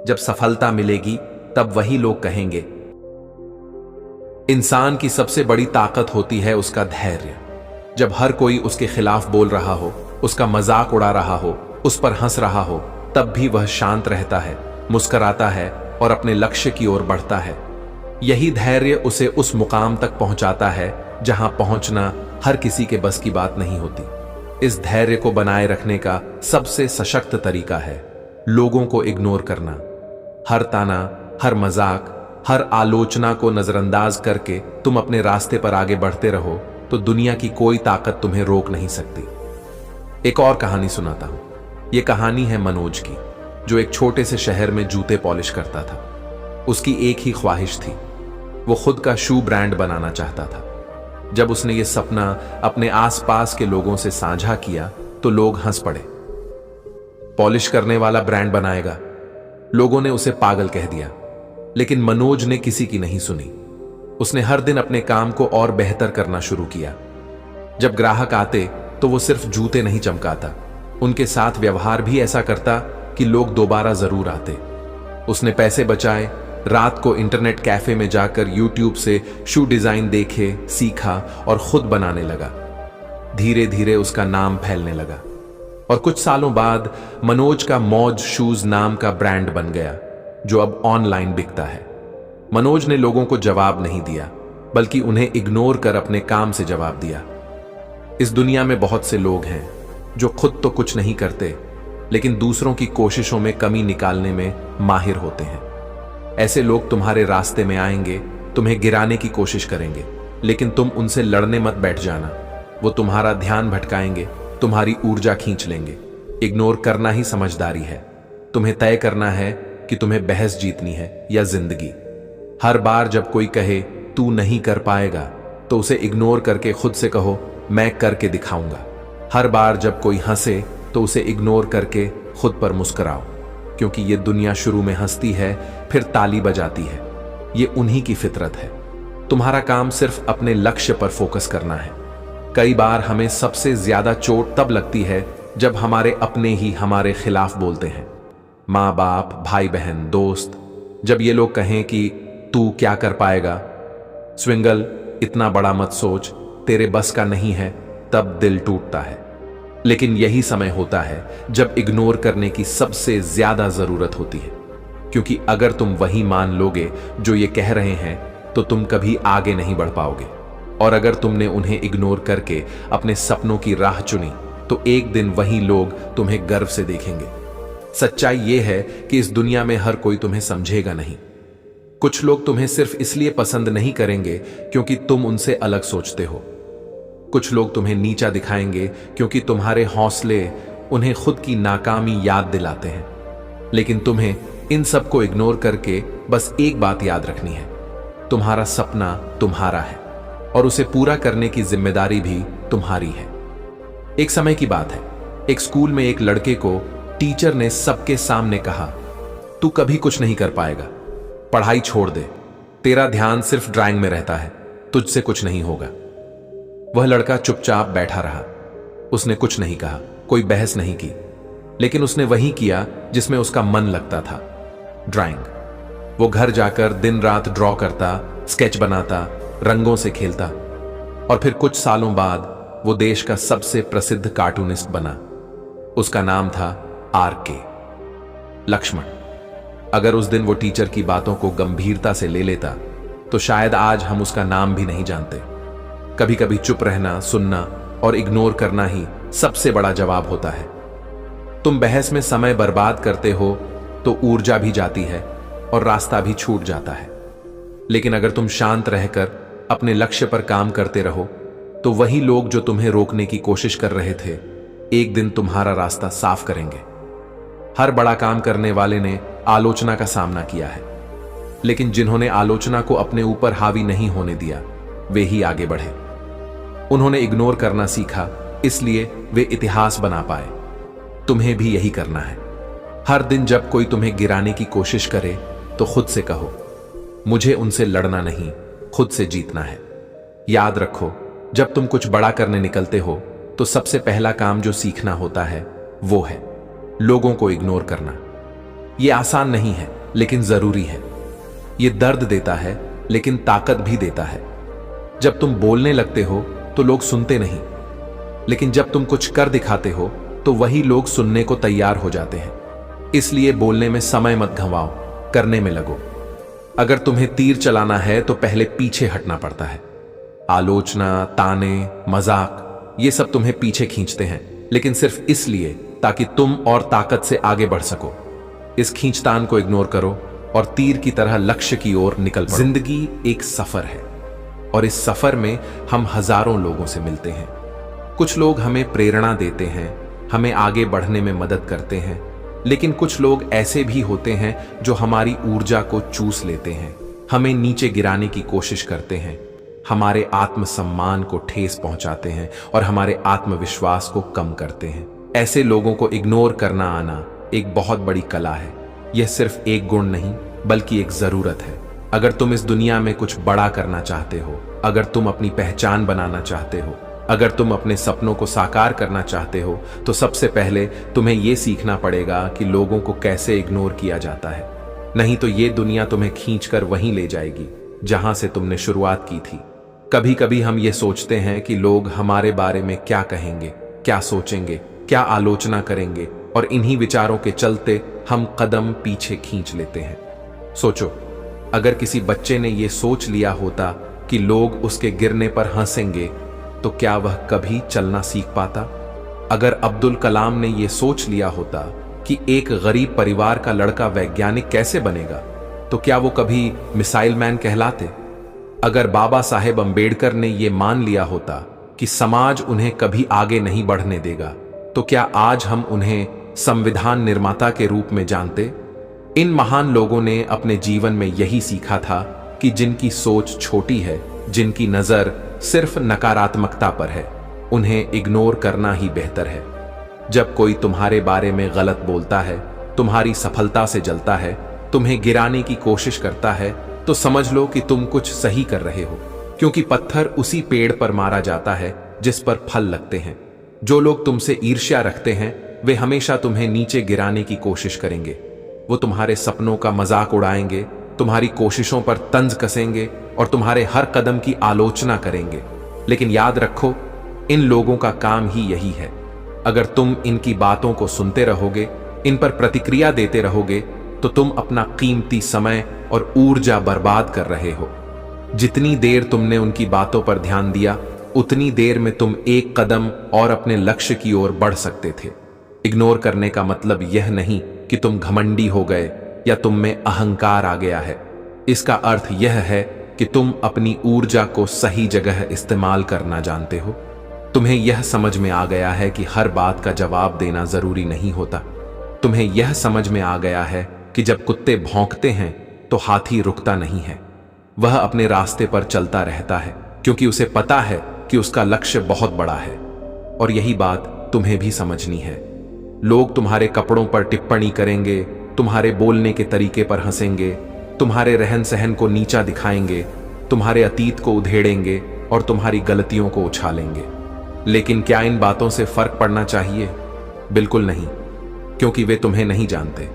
जब सफलता मिलेगी तब वही लोग कहेंगे। इंसान की सबसे बड़ी ताकत होती है उसका धैर्य। जब हर कोई उसके खिलाफ बोल रहा हो, उसका मजाक उड़ा रहा हो, उस पर हंस रहा हो, तब भी वह शांत रहता है, मुस्कुराता है और अपने लक्ष्य की ओर बढ़ता है। यही धैर्य उसे उस मुकाम तक पहुंचाता है जहां पहुंचना हर किसी के बस की बात नहीं होती। इस धैर्य को बनाए रखने का सबसे सशक्त तरीका है लोगों को इग्नोर करना। हर ताना, हर मजाक, हर आलोचना को नजरअंदाज करके तुम अपने रास्ते पर आगे बढ़ते रहो तो दुनिया की कोई ताकत तुम्हें रोक नहीं सकती। एक और कहानी सुनाता हूं। यह कहानी है मनोज की, जो एक छोटे से शहर में जूते पॉलिश करता था। उसकी एक ही ख्वाहिश थी, वो खुद का शू ब्रांड बनाना चाहता था। जब उसने ये सपना अपने आसपास के लोगों से साझा किया तो लोग हंस पड़े। पॉलिश करने वाला ब्रांड बनाएगा, लोगों ने उसे पागल कह दिया। लेकिन मनोज ने किसी की नहीं सुनी। उसने हर दिन अपने काम को और बेहतर करना शुरू किया। जब ग्राहक आते तो वो सिर्फ जूते नहीं चमकाता, उनके साथ व्यवहार भी ऐसा करता कि लोग दोबारा जरूर आते। उसने पैसे बचाए, रात को इंटरनेट कैफे में जाकर यूट्यूब से शू डिजाइन देखे, सीखा और खुद बनाने लगा। धीरे धीरे उसका नाम फैलने लगा और कुछ सालों बाद मनोज का मौज शूज नाम का ब्रांड बन गया, जो अब ऑनलाइन बिकता है। मनोज ने लोगों को जवाब नहीं दिया, बल्कि उन्हें इग्नोर कर अपने काम से जवाब दिया। इस दुनिया में बहुत से लोग हैं जो खुद तो कुछ नहीं करते, लेकिन दूसरों की कोशिशों में कमी निकालने में माहिर होते हैं। ऐसे लोग तुम्हारे रास्ते में आएंगे, तुम्हें गिराने की कोशिश करेंगे, लेकिन तुम उनसे लड़ने मत बैठ जाना। वो तुम्हारा ध्यान भटकाएंगे, तुम्हारी ऊर्जा खींच लेंगे। इग्नोर करना ही समझदारी है। तुम्हें तय करना है कि तुम्हें बहस जीतनी है या जिंदगी। हर बार जब कोई कहे तू नहीं कर पाएगा, तो उसे इग्नोर करके खुद से कहो मैं करके दिखाऊंगा। हर बार जब कोई हंसे तो उसे इग्नोर करके खुद पर मुस्कुराओ, क्योंकि ये दुनिया शुरू में हंसती है, फिर ताली बजाती है। ये उन्हीं की फितरत है। तुम्हारा काम सिर्फ अपने लक्ष्य पर फोकस करना है। कई बार हमें सबसे ज्यादा चोट तब लगती है जब हमारे अपने ही हमारे खिलाफ बोलते हैं। माँ बाप, भाई बहन, दोस्त, जब ये लोग कहें कि तू क्या कर पाएगा, स्विंगल इतना बड़ा मत सोच, तेरे बस का नहीं है, तब दिल टूटता है। लेकिन यही समय होता है जब इग्नोर करने की सबसे ज्यादा जरूरत होती है, क्योंकि अगर तुम वही मान लोगे जो ये कह रहे हैं तो तुम कभी आगे नहीं बढ़ पाओगे। और अगर तुमने उन्हें इग्नोर करके अपने सपनों की राह चुनी तो एक दिन वही लोग तुम्हें गर्व से देखेंगे। सच्चाई यह है कि इस दुनिया में हर कोई तुम्हें समझेगा नहीं। कुछ लोग तुम्हें सिर्फ इसलिए पसंद नहीं करेंगे क्योंकि तुम उनसे अलग सोचते हो। कुछ लोग तुम्हें नीचा दिखाएंगे क्योंकि तुम्हारे हौसले उन्हें खुद की नाकामी याद दिलाते हैं। लेकिन तुम्हें इन सब को इग्नोर करके बस एक बात याद रखनी है, तुम्हारा सपना तुम्हारा है और उसे पूरा करने की जिम्मेदारी भी तुम्हारी है। एक समय की बात है, एक स्कूल में एक लड़के को टीचर ने सबके सामने कहा, तू कभी कुछ नहीं कर पाएगा, पढ़ाई छोड़ दे, तेरा ध्यान सिर्फ ड्राइंग में रहता है। तुझसे कुछ नहीं होगा। वह लड़का चुपचाप बैठा रहा। उसने कुछ नहीं कहा, कोई बहस नहीं की, लेकिन उसने वही किया जिसमें उसका मन लगता था, ड्राइंग। वो घर जाकर दिन रात ड्रॉ करता, स्केच बनाता, रंगों से खेलता, और फिर कुछ सालों बाद वो देश का सबसे प्रसिद्ध कार्टूनिस्ट बना। उसका नाम था आर.के. लक्ष्मण। अगर उस दिन वो टीचर की बातों को गंभीरता से ले लेता तो शायद आज हम उसका नाम भी नहीं जानते। कभी कभी चुप रहना, सुनना और इग्नोर करना ही सबसे बड़ा जवाब होता है। तुम बहस में समय बर्बाद करते हो तो ऊर्जा भी जाती है और रास्ता भी छूट जाता है। लेकिन अगर तुम शांत रहकर अपने लक्ष्य पर काम करते रहो तो वही लोग जो तुम्हें रोकने की कोशिश कर रहे थे, एक दिन तुम्हारा रास्ता साफ करेंगे। हर बड़ा काम करने वाले ने आलोचना का सामना किया है, लेकिन जिन्होंने आलोचना को अपने ऊपर हावी नहीं होने दिया, वे ही आगे बढ़े। उन्होंने इग्नोर करना सीखा, इसलिए वे इतिहास बना पाए। तुम्हें भी यही करना है। हर दिन जब कोई तुम्हें गिराने की कोशिश करे तो खुद से कहो, मुझे उनसे लड़ना नहीं, खुद से जीतना है। याद रखो, जब तुम कुछ बड़ा करने निकलते हो तो सबसे पहला काम जो सीखना होता है वो है लोगों को इग्नोर करना। यह आसान नहीं है, लेकिन जरूरी है। यह दर्द देता है, लेकिन ताकत भी देता है। जब तुम बोलने लगते हो तो लोग सुनते नहीं, लेकिन जब तुम कुछ कर दिखाते हो तो वही लोग सुनने को तैयार हो जाते हैं। इसलिए बोलने में समय मत गंवाओ, करने में लगो। अगर तुम्हें तीर चलाना है तो पहले पीछे हटना पड़ता है। आलोचना, ताने, मजाक, ये सब तुम्हें पीछे खींचते हैं, लेकिन सिर्फ इसलिए ताकि तुम और ताकत से आगे बढ़ सको। इस खींचतान को इग्नोर करो और तीर की तरह लक्ष्य की ओर निकल पड़ो। जिंदगी एक सफर है और इस सफर में हम हजारों लोगों से मिलते हैं। कुछ लोग हमें प्रेरणा देते हैं, हमें आगे बढ़ने में मदद करते हैं, लेकिन कुछ लोग ऐसे भी होते हैं जो हमारी ऊर्जा को चूस लेते हैं, हमें नीचे गिराने की कोशिश करते हैं, हमारे आत्मसम्मान को ठेस पहुंचाते हैं और हमारे आत्मविश्वास को कम करते हैं। ऐसे लोगों को इग्नोर करना आना एक बहुत बड़ी कला है। यह सिर्फ एक गुण नहीं, बल्कि एक जरूरत है। अगर तुम इस दुनिया में कुछ बड़ा करना चाहते हो, अगर तुम अपनी पहचान बनाना चाहते हो, अगर तुम अपने सपनों को साकार करना चाहते हो, तो सबसे पहले तुम्हें यह सीखना पड़ेगा कि लोगों को कैसे इग्नोर किया जाता है। नहीं तो ये दुनिया तुम्हें खींचकर वहीं ले जाएगी जहां से तुमने शुरुआत की थी। कभी कभी हम ये सोचते हैं कि लोग हमारे बारे में क्या कहेंगे, क्या सोचेंगे, क्या आलोचना करेंगे, और इन्हीं विचारों के चलते हम कदम पीछे खींच लेते हैं। सोचो, अगर किसी बच्चे ने यह सोच लिया होता कि लोग उसके गिरने पर हंसेंगे, तो क्या वह कभी चलना सीख पाता? अगर अब्दुल कलाम ने यह सोच लिया होता कि एक गरीब परिवार का लड़का वैज्ञानिक कैसे बनेगा, तो क्या वो कभी मिसाइल मैन कहलाते? अगर बाबा साहेब अंबेडकर ने यह मान लिया होता कि समाज उन्हें कभी आगे नहीं बढ़ने देगा, तो क्या आज हम उन्हें संविधान निर्माता के रूप में जानते? इन महान लोगों ने अपने जीवन में यही सीखा था कि जिनकी सोच छोटी है, जिनकी नजर सिर्फ नकारात्मकता पर है, उन्हें इग्नोर करना ही बेहतर है। जब कोई तुम्हारे बारे में गलत बोलता है, तुम्हारी सफलता से जलता है, तुम्हें गिराने की कोशिश करता है, तो समझ लो कि तुम कुछ सही कर रहे हो, क्योंकि पत्थर उसी पेड़ पर मारा जाता है जिस पर फल लगते हैं। जो लोग तुमसे ईर्ष्या रखते हैं, वे हमेशा तुम्हें नीचे गिराने की कोशिश करेंगे। वो तुम्हारे सपनों का मजाक उड़ाएंगे, तुम्हारी कोशिशों पर तंज कसेंगे और तुम्हारे हर कदम की आलोचना करेंगे। लेकिन याद रखो, इन लोगों का काम ही यही है। अगर तुम इनकी बातों को सुनते रहोगे, इन पर प्रतिक्रिया देते रहोगे, तो तुम अपना कीमती समय और ऊर्जा बर्बाद कर रहे हो। जितनी देर तुमने उनकी बातों पर ध्यान दिया, उतनी देर में तुम एक कदम और अपने लक्ष्य की ओर बढ़ सकते थे। इग्नोर करने का मतलब यह नहीं कि तुम घमंडी हो गए या तुम में अहंकार आ गया है। इसका अर्थ यह है कि तुम अपनी ऊर्जा को सही जगह इस्तेमाल करना जानते हो। तुम्हें यह समझ में आ गया है कि हर बात का जवाब देना जरूरी नहीं होता। तुम्हें यह समझ में आ गया है कि जब कुत्ते भौंकते हैं तो हाथी रुकता नहीं है, वह अपने रास्ते पर चलता रहता है, क्योंकि उसे पता है कि उसका लक्ष्य बहुत बड़ा है। और यही बात तुम्हें भी समझनी है। लोग तुम्हारे कपड़ों पर टिप्पणी करेंगे, तुम्हारे बोलने के तरीके पर हंसेंगे, तुम्हारे रहन सहन को नीचा दिखाएंगे, तुम्हारे अतीत को उधेड़ेंगे और तुम्हारी गलतियों को उछालेंगे। लेकिन क्या इन बातों से फर्क पड़ना चाहिए? बिल्कुल नहीं, क्योंकि वे तुम्हें नहीं जानते।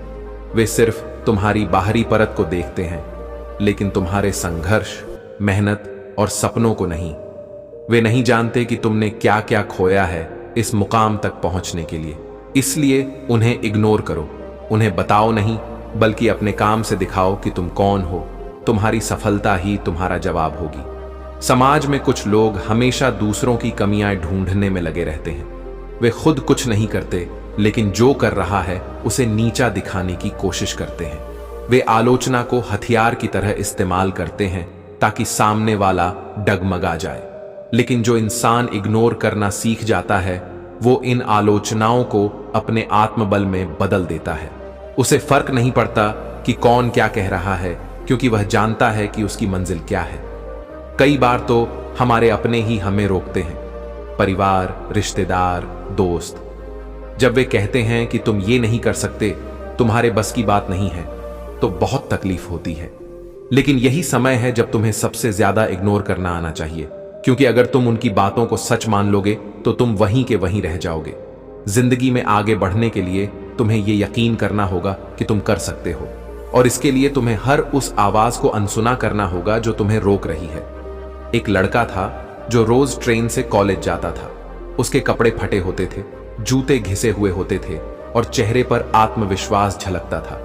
वे सिर्फ तुम्हारी बाहरी परत को देखते हैं, लेकिन तुम्हारे संघर्ष, मेहनत और सपनों को नहीं। वे नहीं जानते कि तुमने क्या क्या खोया है इस मुकाम तक पहुंचने के लिए। इसलिए उन्हें इग्नोर करो। उन्हें बताओ नहीं, बल्कि अपने काम से दिखाओ कि तुम कौन हो। तुम्हारी सफलता ही तुम्हारा जवाब होगी। समाज में कुछ लोग हमेशा दूसरों की कमियां ढूंढने में लगे रहते हैं। वे खुद कुछ नहीं करते, लेकिन जो कर रहा है उसे नीचा दिखाने की कोशिश करते हैं। वे आलोचना को हथियार की तरह इस्तेमाल करते हैं ताकि सामने वाला डगमगा जाए। लेकिन जो इंसान इग्नोर करना सीख जाता है, वो इन आलोचनाओं को अपने आत्मबल में बदल देता है। उसे फर्क नहीं पड़ता कि कौन क्या कह रहा है, क्योंकि वह जानता है कि उसकी मंजिल क्या है। कई बार तो हमारे अपने ही हमें रोकते हैं, परिवार, रिश्तेदार, दोस्त। जब वे कहते हैं कि तुम ये नहीं कर सकते, तुम्हारे बस की बात नहीं है, तो बहुत तकलीफ होती है। लेकिन यही समय है जब तुम्हें सबसे ज्यादा इग्नोर करना आना चाहिए, क्योंकि अगर तुम उनकी बातों को सच मान लोगे तो तुम वहीं के वहीं रह जाओगे। जिंदगी में आगे बढ़ने के लिए तुम्हें यह यकीन करना होगा कि तुम कर सकते हो, और इसके लिए तुम्हें हर उस आवाज को अनसुना करना होगा जो तुम्हें रोक रही है। एक लड़का था जो रोज ट्रेन से कॉलेज जाता था। उसके कपड़े फटे होते थे, जूते घिसे हुए होते थे और चेहरे पर आत्मविश्वास झलकता था।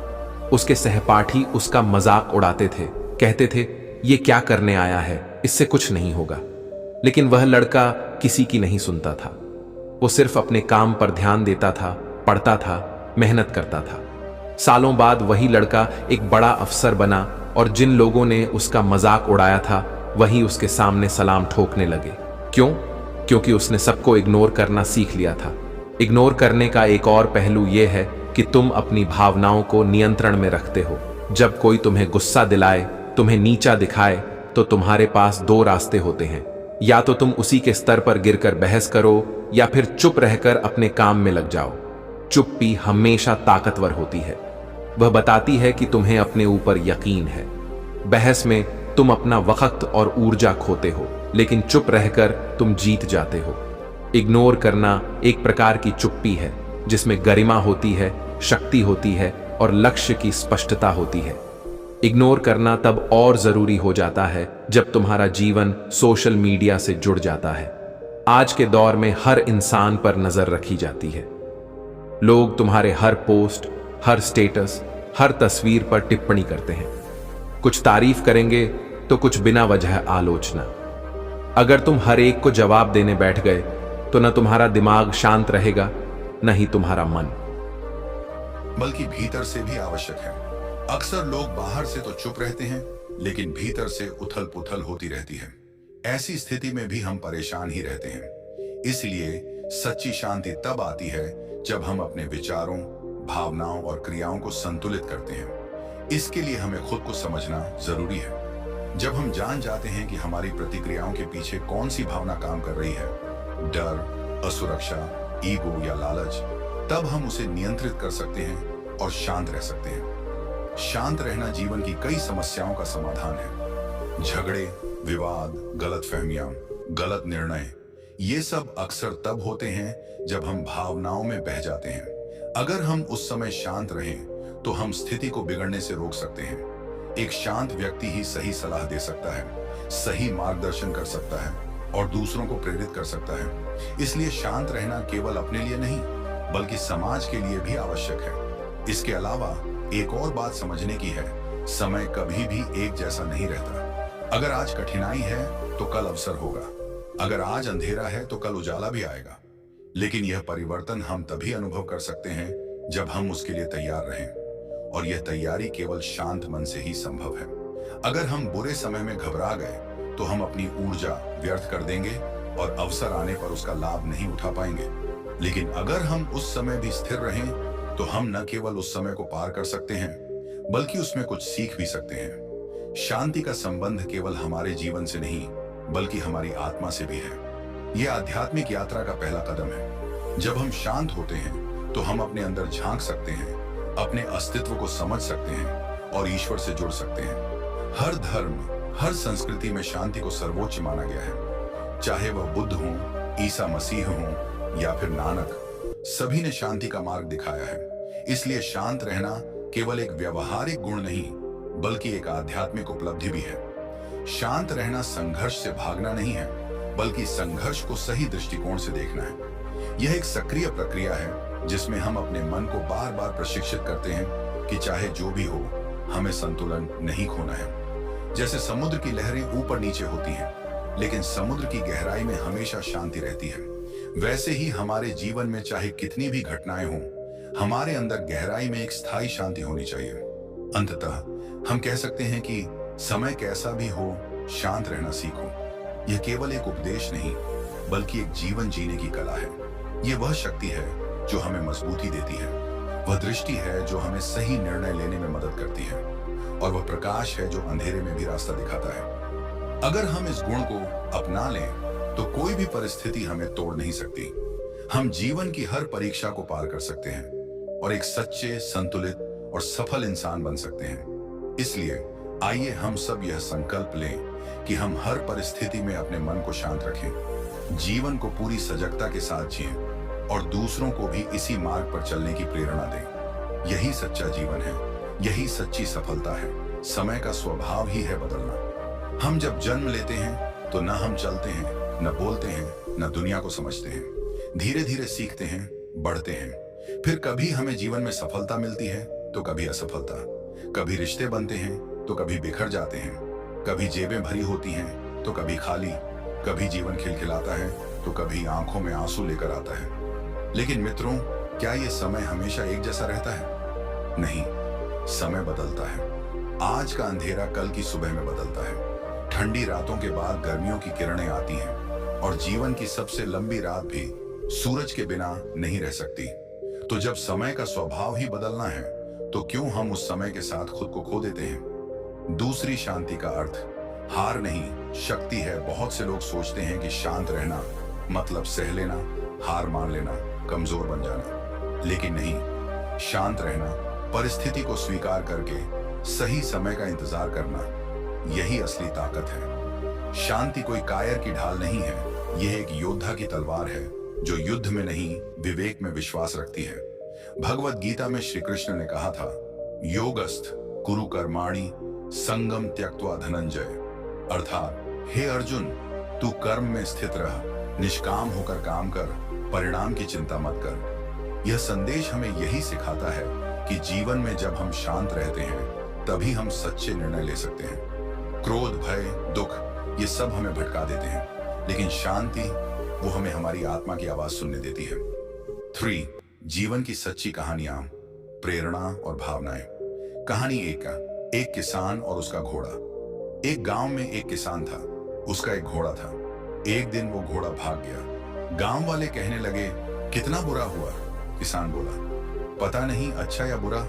उसके सहपाठी उसका मजाक उड़ाते थे, कहते थे, ये क्या करने आया है, इससे कुछ नहीं होगा। लेकिन वह लड़का किसी की नहीं सुनता था। वो सिर्फ अपने काम पर ध्यान देता था, पढ़ता था, मेहनत करता था। सालों बाद वही लड़का एक बड़ा अफसर बना, और जिन लोगों ने उसका मजाक उड़ाया था वही उसके सामने सलाम ठोकने लगे। क्यों? क्योंकि उसने सबको इग्नोर करना सीख लिया था। इग्नोर करने का एक और पहलू यह है कि तुम अपनी भावनाओं को नियंत्रण में रखते हो। जब कोई तुम्हें गुस्सा दिलाए, तुम्हें नीचा दिखाए, तो तुम्हारे पास दो रास्ते होते हैं। या तो तुम उसी के स्तर पर गिरकर बहस करो, या फिर चुप रहकर अपने काम में लग जाओ। चुप्पी हमेशा ताकतवर होती है। वह बताती है कि तुम्हें अपने ऊपर यकीन है। बहस में तुम अपना वक्त और ऊर्जा खोते हो, लेकिन चुप रहकर तुम जीत जाते हो। इग्नोर करना एक प्रकार की चुप्पी है, जिसमें गरिमा होती है, शक्ति होती है और लक्ष्य की स्पष्टता होती है। इग्नोर करना तब और जरूरी हो जाता है जब तुम्हारा जीवन सोशल मीडिया से जुड़ जाता है। आज के दौर में हर इंसान पर नजर रखी जाती है। लोग तुम्हारे हर पोस्ट, हर स्टेटस, हर तस्वीर पर टिप्पणी करते हैं। कुछ तारीफ करेंगे तो कुछ बिना वजह आलोचना। अगर तुम हर एक को जवाब देने बैठ गए तो न तुम्हारा दिमाग शांत रहेगा, न ही तुम्हारा मन। बल्कि भीतर से भी आवश्यक है। अक्सर लोग बाहर से तो चुप रहते हैं, लेकिन भीतर से उथल पुथल होती रहती है। ऐसी स्थिति में भी हम परेशान ही रहते हैं। इसलिए सच्ची शांति तब आती है जब हम अपने विचारों, भावनाओं और क्रियाओं को संतुलित करते हैं। इसके लिए हमें खुद को समझना जरूरी है। जब हम जान जाते हैं कि हमारी प्रतिक्रियाओं के पीछे कौन सी भावना काम कर रही है, डर, असुरक्षा, ईगो या लालच, तब हम उसे नियंत्रित कर सकते हैं और शांत रह सकते हैं। शांत रहना जीवन की कई समस्याओं का समाधान है। झगड़े, विवाद, गलतफहमियां, गलत निर्णय, ये सब अक्सर तब होते हैं जब हम भावनाओं में बह जाते हैं। अगर हम उस समय शांत रहें तो हम स्थिति को बिगड़ने से रोक सकते हैं। एक शांत व्यक्ति ही सही सलाह दे सकता है, सही मार्गदर्शन कर सकता है और दूसरों को प्रेरित कर सकता है। इसलिए शांत रहना केवल अपने लिए नहीं, बल्कि समाज के लिए भी आवश्यक है। इसके अलावा एक और बात समझने की है, समय कभी भी एक जैसा नहीं रहता। अगर आज कठिनाई है तो कल अवसर होगा। अगर आज अंधेरा है तो कल उजाला भी आएगा। लेकिन यह परिवर्तन हम तभी अनुभव कर सकते हैं जब हम उसके लिए तैयार रहें, और यह तैयारी केवल शांत मन से ही संभव है। अगर हम बुरे समय में घबरा गए तो हम अपनी ऊर्जा व्यर्थ कर देंगे और अवसर आने पर उसका लाभ नहीं उठा पाएंगे। लेकिन अगर हम उस समय भी स्थिर रहें तो हम न केवल उस समय को पार कर सकते हैं, बल्कि उसमें कुछ सीख भी सकते हैं। शांति का संबंध केवल हमारे जीवन से नहीं, बल्कि हमारी आत्मा से भी है। यह आध्यात्मिक यात्रा का पहला कदम है। जब हम शांत होते हैं तो हम अपने अंदर झांक सकते हैं, अपने अस्तित्व को समझ सकते हैं और ईश्वर से जुड़ सकते हैं। हर धर्म, हर संस्कृति में शांति को सर्वोच्च माना गया है। चाहे वह बुद्ध हो, ईसा मसीह हो या फिर नानक, सभी ने शांति का मार्ग दिखाया है। इसलिए शांत रहना केवल एक व्यवहारिक गुण नहीं बल्कि एक आध्यात्मिक उपलब्धि भी है। शांत रहना संघर्ष से भागना नहीं है बल्कि संघर्ष को सही दृष्टिकोण से देखना है। यह एक सक्रिय प्रक्रिया है जिसमें हम अपने मन को बार बार प्रशिक्षित करते हैं कि चाहे जो भी हो, हमें संतुलन नहीं खोना है। जैसे समुद्र की लहरें ऊपर नीचे होती हैं, लेकिन समुद्र की गहराई में हमेशा शांति रहती है। वैसे ही हमारे जीवन में चाहे कितनी भी घटनाएं हों, हमारे अंदर गहराई में एक स्थायी शांति होनी चाहिए। अंततः हम कह सकते हैं कि समय कैसा भी हो, शांत रहना सीखो। यह केवल एक उपदेश नहीं बल्कि एक जीवन जीने की कला है। यह वह शक्ति है जो हमें मजबूती देती है, वह दृष्टि है जो हमें सही निर्णय लेने में मदद करती है, और वह प्रकाश है जो अंधेरे में भी रास्ता दिखाता है। अगर हम इस गुण को अपना लें तो कोई भी परिस्थिति हमें तोड़ नहीं सकती। हम जीवन की हर परीक्षा को पार कर सकते हैं और एक सच्चे, संतुलित और सफल इंसान बन सकते हैं। इसलिए आइए हम सब यह संकल्प लें कि हम हर परिस्थिति में अपने मन को शांत रखें, जीवन को पूरी सजगता के साथ जिएं और दूसरों को भी इसी मार्ग पर चलने की प्रेरणा दें। यही सच्चा जीवन है, यही सच्ची सफलता है। समय का स्वभाव ही है बदलना। हम जब जन्म लेते हैं तो न हम चलते हैं, न बोलते हैं, न दुनिया को समझते हैं। धीरे धीरे सीखते हैं, बढ़ते हैं। फिर कभी हमें जीवन में सफलता मिलती है तो कभी असफलता, कभी रिश्ते बनते हैं तो कभी बिखर जाते हैं, कभी जेबें भरी होती हैं तो कभी खाली, कभी जीवन खिलखिलाता है तो कभी आंखों में आंसू लेकर आता है। लेकिन मित्रों, क्या यह समय हमेशा एक जैसा रहता है? नहीं, समय बदलता है। आज का अंधेरा कल की सुबह में बदलता है। ठंडी रातों के बाद गर्मियों की किरणें आती हैं और जीवन की सबसे लंबी रात भी सूरज के बिना नहीं रह सकती। तो जब समय का स्वभाव ही बदलना है तो क्यों हम उस समय के साथ खुद को खो देते हैं? दूसरी शांति का अर्थ हार नहीं, शक्ति है। बहुत से लोग सोचते हैं कि शांत रहना मतलब सह लेना, हार मान लेना, कमजोर बन जाना। लेकिन नहीं, शांत रहना, परिस्थिति को स्वीकार करके सही समय का इंतजार करना, यही असली ताकत है। शांति कोई कायर की ढाल नहीं है, यह एक योद्धा की तलवार है जो युद्ध में नहीं, विवेक में विश्वास रखती है। भगवत गीता में श्री कृष्ण ने कहा था, योगस्थ कुरु कर्माणि संगम त्यक्त्वा धनंजय। अर्थात, हे अर्जुन, तू कर्म में स्थित रह, निष्काम होकर काम कर, परिणाम की चिंता मत कर। यह संदेश हमें यही सिखाता है कि जीवन में जब हम शांत रहते हैं तभी हम सच्चे निर्णय ले सकते हैं। क्रोध, भय, दुख, ये सब हमें भटका देते हैं, लेकिन शांति, वो हमें हमारी आत्मा की आवाज सुनने देती है। 3. जीवन की सच्ची कहानियां, प्रेरणा और भावनाएं। कहानी एक किसान और उसका घोड़ा। एक गांव में एक किसान था, उसका एक घोड़ा था। एक दिन वो घोड़ा भाग गया। गांव वाले कहने लगे, कितना बुरा हुआ? किसान बोला, पता नहीं अच्छा या बुरा।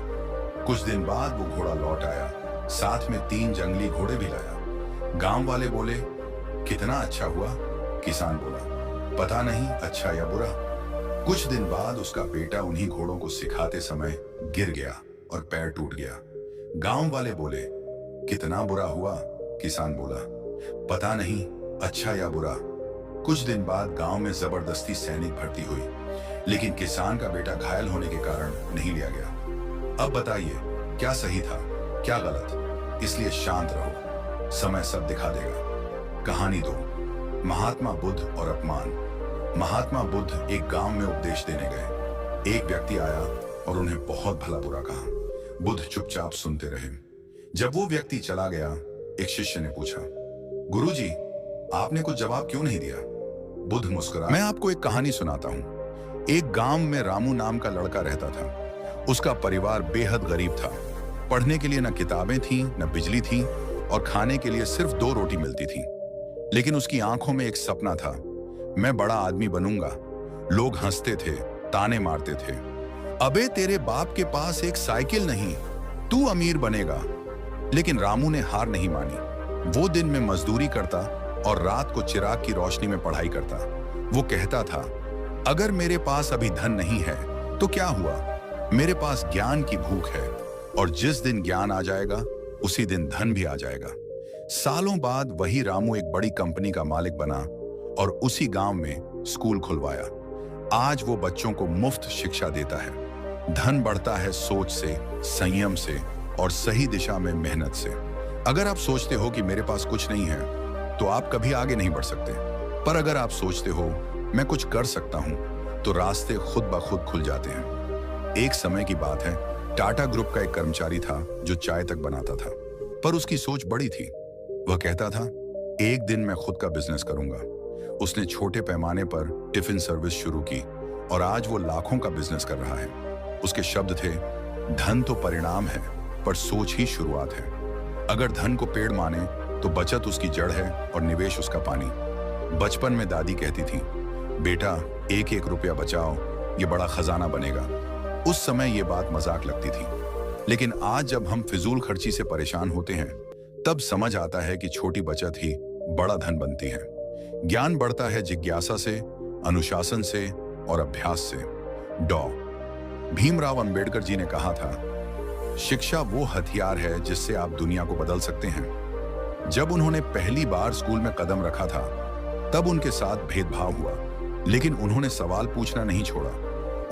कुछ दिन बाद वो घोड़ा लौट आया, साथ में 3 जंगली घोड़े भी लाया। गांव वाले बोले, कितना अच्छा हुआ? किसान बोला, पता नहीं अच्छा या बुरा। कुछ दिन बाद उसका बेटा उन्हीं घोड़ों को सिखाते समय गिर गया और पैर टूट गया। गांव वाले बोले, कितना बुरा हुआ? किसान बोला, पता नहीं अच्छा या बुरा। कुछ दिन बाद गांव में जबरदस्ती सैनिक भर्ती हुई, लेकिन किसान का बेटा घायल होने के कारण नहीं लिया गया। अब बताइए, क्या सही था, क्या गलत? इसलिए शांत रहो, समय सब दिखा देगा। कहानी 2, महात्मा बुद्ध और अपमान। महात्मा बुद्ध एक गांव में उपदेश देने गए। एक व्यक्ति आया और उन्हें बहुत भला बुरा कहा। बुद्ध चुपचाप सुनते रहे। जब वो व्यक्ति चला गया, एक शिष्य ने पूछा, गुरुजी, आपने कुछ जवाब क्यों नहीं दिया? बुद्ध मुस्कुराए, मैं आपको एक कहानी सुनाता हूँ। एक गांव में रामू नाम का लड़का रहता था। उसका परिवार बेहद गरीब था। पढ़ने के लिए न किताबें थीं, न बिजली थी, और खाने के लिए सिर्फ 2 रोटी मिलती थी। लेकिन उसकी आंखों में एक सपना था, मैं बड़ा आदमी बनूंगा। लोग हंसते थे, ताने मारते थे, अबे तेरे बाप के पास एक साइकिल नहीं, तू अमीर बनेगा। लेकिन रामू ने हार नहीं मानी। वो दिन में मजदूरी करता और रात को चिराग की रोशनी में पढ़ाई करता। वो कहता था, अगर मेरे पास अभी धन नहीं है तो क्या हुआ, मेरे पास ज्ञान की भूख है, और जिस दिन ज्ञान आ जाएगा उसी दिन धन भी आ जाएगा। सालों बाद वही रामू एक बड़ी कंपनी का मालिक बना और उसी गांव में स्कूल खुलवाया। आज वो बच्चों को मुफ्त शिक्षा देता है। धन बढ़ता है सोच से, संयम से और सही दिशा में मेहनत से। अगर आप सोचते हो कि मेरे पास कुछ नहीं है तो आप कभी आगे नहीं बढ़ सकते, पर अगर आप सोचते हो मैं कुछ कर सकता हूं तो रास्ते खुद ब खुद खुल जाते हैं। एक समय की बात है, टाटा ग्रुप का एक कर्मचारी था जो चाय तक बनाता था, पर उसकी सोच बड़ी थी। वह कहता था, एक दिन मैं खुद का बिजनेस करूंगा। उसने छोटे पैमाने पर टिफिन सर्विस शुरू की और आज वो लाखों का बिजनेस कर रहा है। उसके शब्द थे, धन तो परिणाम है पर सोच ही शुरुआत है। अगर धन को पेड़ माने तो बचत उसकी जड़ है और निवेश उसका पानी। बचपन में दादी कहती थी, बेटा एक एक रुपया बचाओ, ये बड़ा खजाना बनेगा। उस समय ये बात मजाक लगती थी, लेकिन आज जब हम फिजूल खर्ची से परेशान होते हैं तब समझ आता है कि छोटी बचत ही बड़ा धन बनती है। ज्ञान बढ़ता है जिज्ञासा से, अनुशासन से और अभ्यास से। डॉ. भीमराव अंबेडकर जी ने कहा था, शिक्षा वो हथियार है जिससे आप दुनिया को बदल सकते हैं। जब उन्होंने पहली बार स्कूल में कदम रखा था तब उनके साथ भेदभाव हुआ, लेकिन उन्होंने सवाल पूछना नहीं छोड़ा।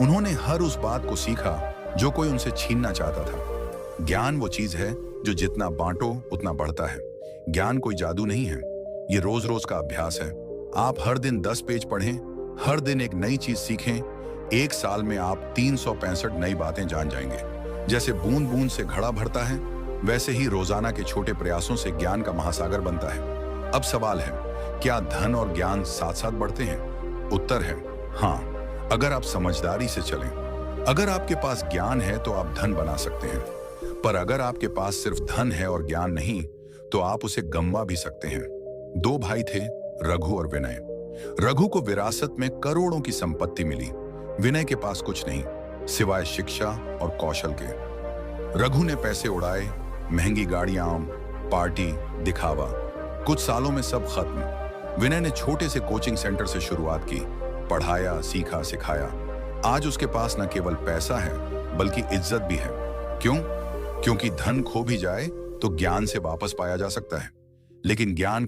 उन्होंने हर उस बात को सीखा जो कोई उनसे छीनना चाहता था। ज्ञान वो चीज है जो जितना बांटो उतना बढ़ता है। ज्ञान कोई जादू नहीं है, ये रोज रोज का अभ्यास है। आप हर दिन 10 पेज पढ़ें, हर दिन एक नई चीज सीखें, एक साल में आप 365 नई बातें जान जाएंगे। जैसे बूंद बूंद से घड़ा भरता है, वैसे ही रोजाना के छोटे प्रयासों से ज्ञान का महासागर बनता है। अब सवाल है, क्या धन और ज्ञान साथ साथ बढ़ते हैं? उत्तर है हाँ, अगर आप समझदारी से चलें। अगर आपके पास ज्ञान है तो आप धन बना सकते हैं, पर अगर आपके पास सिर्फ धन है और ज्ञान नहीं तो आप उसे गंवा भी सकते हैं। 2 भाई थे, रघु और विनय। रघु को विरासत में करोड़ों की संपत्ति मिली। विनय के पास कुछ नहीं सिवाय शिक्षा और कौशल के। रघु ने पैसे उड़ाए, महंगी गाड़ियां, पार्टी, दिखावा। कुछ सालों में सब खत्म। विनय ने छोटे से कोचिंग सेंटर से शुरुआत की, पढ़ाया, सीखा, सिखाया। आज उसके पास न केवल पैसा है बल्कि इज्जत भी है। क्यों? क्योंकि धन खो भी जाए तो ज्ञान से वापस पाया जा सकता है, लेकिन ज्ञान